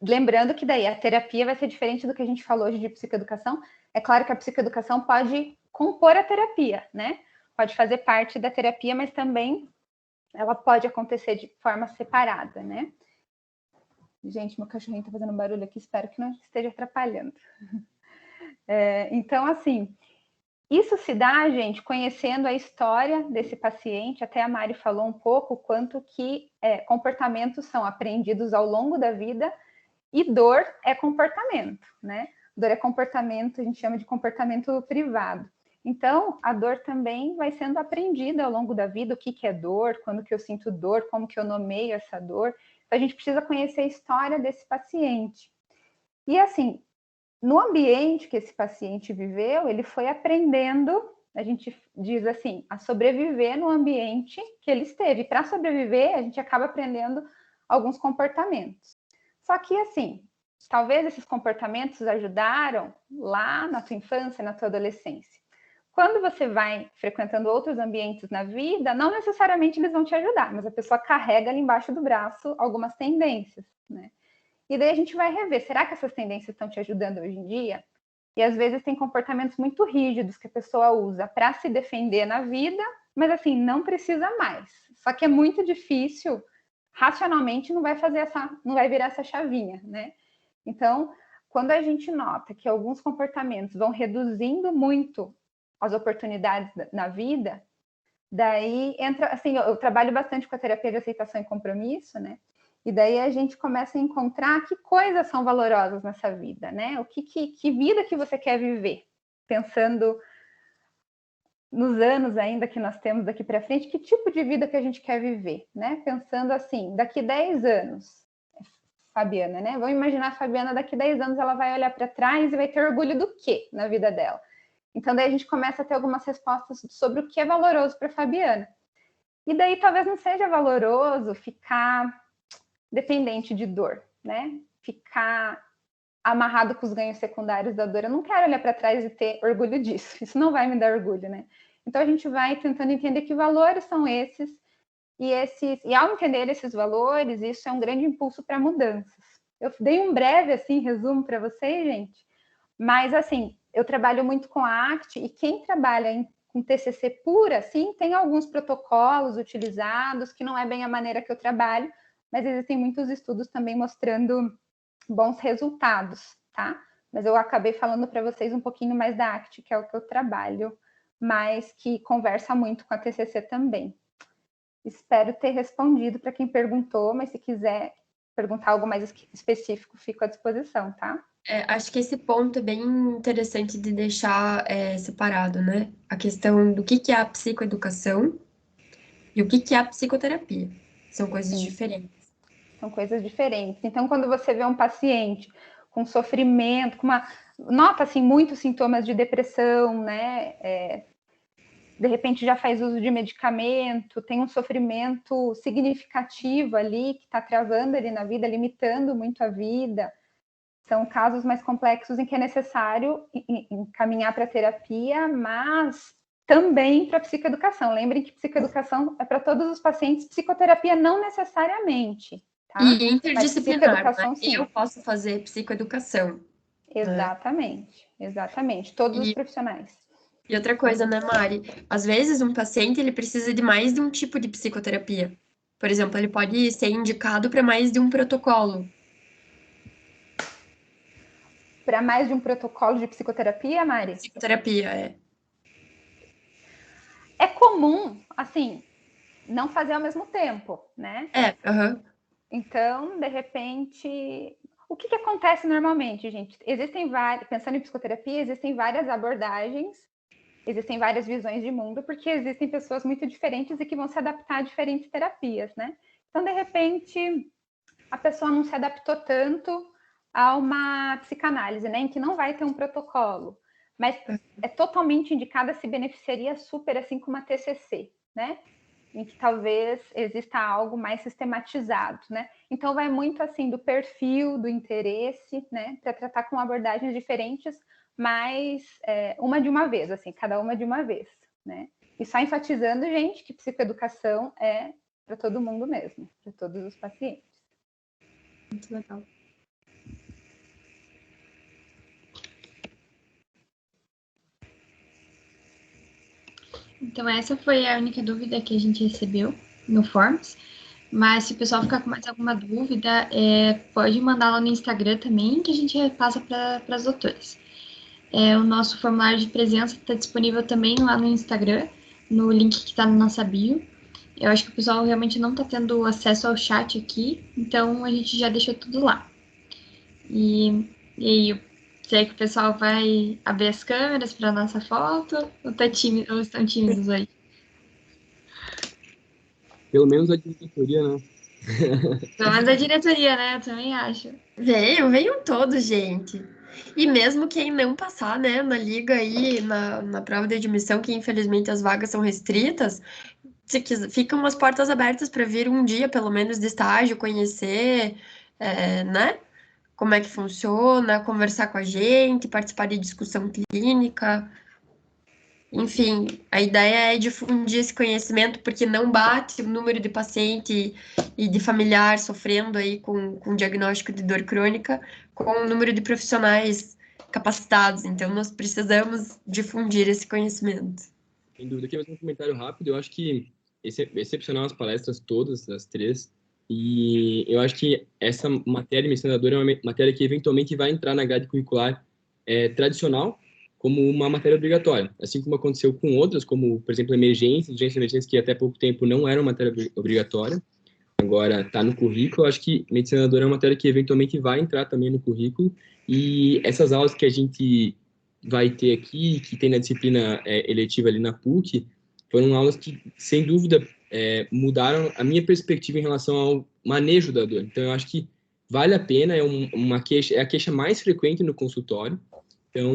lembrando que daí a terapia vai ser diferente do que a gente falou hoje de psicoeducação. É claro que a psicoeducação pode compor a terapia, né? Pode fazer parte da terapia, mas também ela pode acontecer de forma separada, né? Gente, meu cachorrinho tá fazendo barulho aqui, espero que não esteja atrapalhando. Então, assim, isso se dá, gente, conhecendo a história desse paciente. Até a Mari falou um pouco quanto que comportamentos são aprendidos ao longo da vida e dor é comportamento, né? Dor é comportamento, a gente chama de comportamento privado. Então, a dor também vai sendo aprendida ao longo da vida, o que é dor, quando que eu sinto dor, como que eu nomeio essa dor. Então, a gente precisa conhecer a história desse paciente. E assim, no ambiente que esse paciente viveu, ele foi aprendendo, a gente diz assim, a sobreviver no ambiente que ele esteve. Para sobreviver, a gente acaba aprendendo alguns comportamentos. Só que, assim, talvez esses comportamentos ajudaram lá na tua infância, na tua adolescência. Quando você vai frequentando outros ambientes na vida, não necessariamente eles vão te ajudar, mas a pessoa carrega ali embaixo do braço algumas tendências, né? E daí a gente vai rever, será que essas tendências estão te ajudando hoje em dia? E às vezes tem comportamentos muito rígidos que a pessoa usa para se defender na vida, mas assim, não precisa mais. Só que é muito difícil, racionalmente não vai virar essa chavinha, né? Então, quando a gente nota que alguns comportamentos vão reduzindo muito as oportunidades na vida, daí entra, assim, eu trabalho bastante com a terapia de aceitação e compromisso, né? E daí a gente começa a encontrar que coisas são valorosas nessa vida, né? Que vida que você quer viver? Pensando nos anos ainda que nós temos daqui para frente, que tipo de vida que a gente quer viver, né? Pensando assim, daqui 10 anos, Fabiana, né? Vamos imaginar a Fabiana daqui 10 anos, ela vai olhar para trás e vai ter orgulho do quê na vida dela? Então daí a gente começa a ter algumas respostas sobre o que é valoroso para Fabiana. E daí talvez não seja valoroso ficar dependente de dor, né? Ficar amarrado com os ganhos secundários da dor. Eu não quero olhar para trás e ter orgulho disso. Isso não vai me dar orgulho, né? Então a gente vai tentando entender que valores são esses e ao entender esses valores, isso é um grande impulso para mudanças. Eu dei um breve assim resumo para vocês, gente, mas assim, eu trabalho muito com a ACT e quem trabalha com TCC pura, sim, tem alguns protocolos utilizados que não é bem a maneira que eu trabalho, mas existem muitos estudos também mostrando bons resultados, tá? Mas eu acabei falando para vocês um pouquinho mais da ACT, que é o que eu trabalho mas que conversa muito com a TCC também. Espero ter respondido para quem perguntou, mas se quiser perguntar algo mais específico, fico à disposição, tá? Acho que esse ponto é bem interessante de deixar separado, né? A questão do que é a psicoeducação e o que é a psicoterapia. São coisas diferentes. São coisas diferentes. Então, quando você vê um paciente com sofrimento, nota assim muitos sintomas de depressão, né? De repente já faz uso de medicamento, tem um sofrimento significativo ali que está travando ele na vida, limitando muito a vida. São casos mais complexos em que é necessário encaminhar para terapia, mas também para psicoeducação. Lembrem que psicoeducação é para todos os pacientes, psicoterapia não necessariamente. Tá? E interdisciplinar, psicoeducação, né? sim. Eu posso fazer psicoeducação. Exatamente, né? Exatamente. Todos os profissionais. E outra coisa, né, Mari? Às vezes um paciente ele precisa de mais de um tipo de psicoterapia. Por exemplo, ele pode ser indicado para mais de um protocolo. Para mais de um protocolo de psicoterapia, Mari? Psicoterapia, É comum, assim, não fazer ao mesmo tempo, né? Então, de repente, o que acontece normalmente, gente? Pensando em psicoterapia, existem várias abordagens, existem várias visões de mundo, porque existem pessoas muito diferentes e que vão se adaptar a diferentes terapias, né? Então, de repente, a pessoa não se adaptou tanto a uma psicanálise, né? Em que não vai ter um protocolo, mas é totalmente indicada, se beneficiaria super, assim, com uma TCC, né? Em que talvez exista algo mais sistematizado, né? Então vai muito assim do perfil, do interesse, né? Para tratar com abordagens diferentes, mas uma de uma vez, assim, cada uma de uma vez, né? E só enfatizando, gente, que psicoeducação é para todo mundo mesmo, para todos os pacientes. Muito legal. Então, essa foi a única dúvida que a gente recebeu no Forms. Mas se o pessoal ficar com mais alguma dúvida, pode mandar lá no Instagram também, que a gente repassa para as doutoras. O nosso formulário de presença está disponível também lá no Instagram, no link que está na nossa bio. Eu acho que o pessoal realmente não está tendo acesso ao chat aqui, então a gente já deixou tudo lá. E aí, será que o pessoal vai abrir as câmeras para nossa foto? Ou estão tímidos aí? Pelo menos a diretoria, né? Pelo menos a diretoria, né? Eu também acho. Venham todos, gente. E mesmo quem não passar, né, na liga aí, na prova de admissão, que infelizmente as vagas são restritas, se quiser, ficam as portas abertas para vir um dia, pelo menos, de estágio, conhecer, né, como é que funciona, conversar com a gente, participar de discussão clínica. Enfim, a ideia é difundir esse conhecimento, porque não bate o número de paciente e de familiar sofrendo aí com diagnóstico de dor crônica com o número de profissionais capacitados. Então, nós precisamos difundir esse conhecimento. Sem dúvida. Aqui mais um comentário rápido. Eu acho que excepcional as palestras todas, as três. E eu acho que essa matéria de medicina da dor é uma matéria que eventualmente vai entrar na grade curricular tradicional como uma matéria obrigatória. Assim como aconteceu com outras, como, por exemplo, emergências, que até pouco tempo não eram matéria obrigatória. Agora está no currículo. Eu acho que medicina da dor é uma matéria que eventualmente vai entrar também no currículo. E essas aulas que a gente vai ter aqui, que tem na disciplina eletiva ali na PUC, foram aulas que, sem dúvida, mudaram a minha perspectiva em relação ao manejo da dor. Então, eu acho que vale a pena, uma queixa, é a queixa mais frequente no consultório. Então,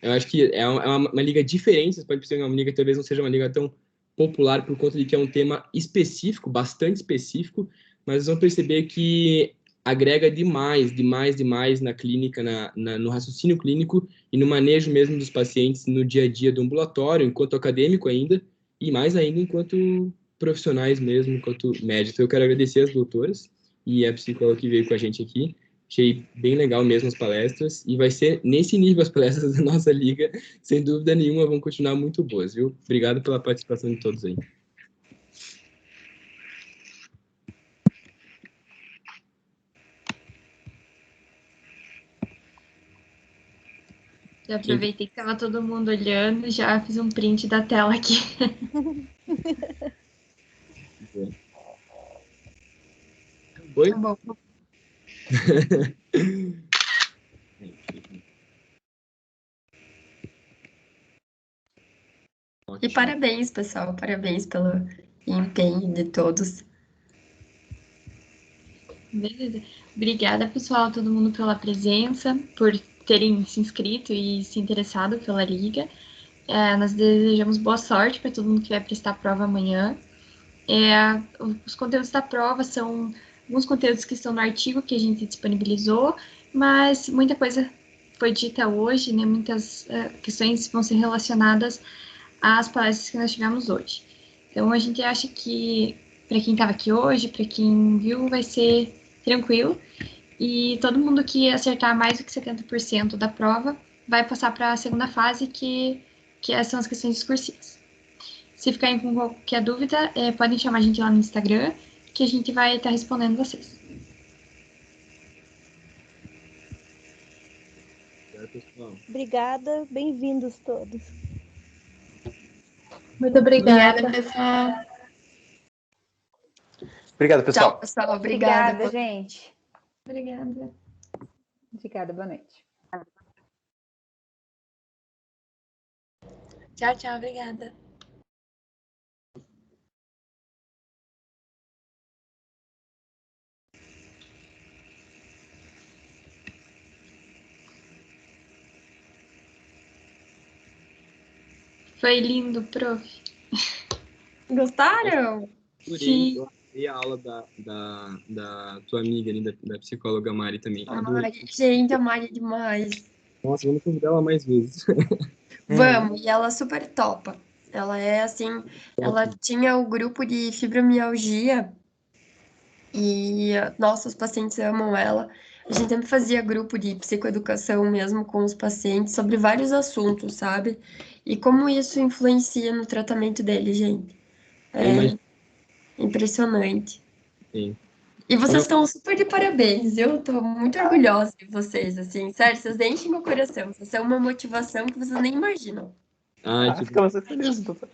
eu acho que é uma liga diferente. Você pode perceber que uma liga talvez não seja uma liga tão popular por conta de que é um tema específico, bastante específico, mas vão perceber que agrega demais na clínica, no raciocínio clínico e no manejo mesmo dos pacientes no dia a dia do ambulatório, enquanto acadêmico ainda, e mais ainda enquanto profissionais mesmo, enquanto médicos. Então, eu quero agradecer as doutoras e a psicóloga que veio com a gente aqui. Achei bem legal mesmo as palestras, e vai ser nesse nível as palestras da nossa liga, sem dúvida nenhuma, vão continuar muito boas, viu? Obrigado pela participação de todos aí. Já aproveitei que tava todo mundo olhando, já fiz um print da tela aqui. Oi? Tá bom. E parabéns, pessoal. Parabéns pelo empenho de todos. Beleza. Obrigada, pessoal, todo mundo pela presença, por terem se inscrito e se interessado pela Liga. Nós desejamos boa sorte para todo mundo que vai prestar a prova amanhã. Os conteúdos da prova são alguns conteúdos que estão no artigo que a gente disponibilizou, mas muita coisa foi dita hoje, né? Muitas questões vão ser relacionadas às palestras que nós tivemos hoje. Então, a gente acha que, para quem estava aqui hoje, para quem viu, vai ser tranquilo. E todo mundo que acertar mais do que 70% da prova vai passar para a segunda fase, que são as questões discursivas. Se ficarem com qualquer dúvida, podem chamar a gente lá no Instagram, que a gente vai estar respondendo vocês. Obrigada, bem-vindos todos. Muito obrigada. Obrigada, pessoal. Obrigado, pessoal. Tchau, pessoal. Obrigada. Obrigada, gente. Obrigada. Obrigada, boa noite. Tchau, tchau. Obrigada. Foi lindo, prof. Gostaram? Sim. Eu adorei a aula da tua amiga ali, da psicóloga Mari também. A Mari. Gente, a Mari é demais. Nossa, vamos convidar ela mais vezes. Vamos, e ela super topa. Ela é assim, ela tinha o grupo de fibromialgia e, nossa, os pacientes amam ela. A gente sempre fazia grupo de psicoeducação mesmo com os pacientes sobre vários assuntos, sabe? E como isso influencia no tratamento dele, gente. É impressionante. Sim. E vocês estão super de parabéns. Eu tô muito orgulhosa de vocês, assim, sério, vocês enchem meu coração. Vocês são uma motivação que vocês nem imaginam. Ficamos muito felizes, doutor.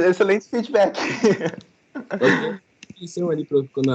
Excelente feedback. Atenção ali, quando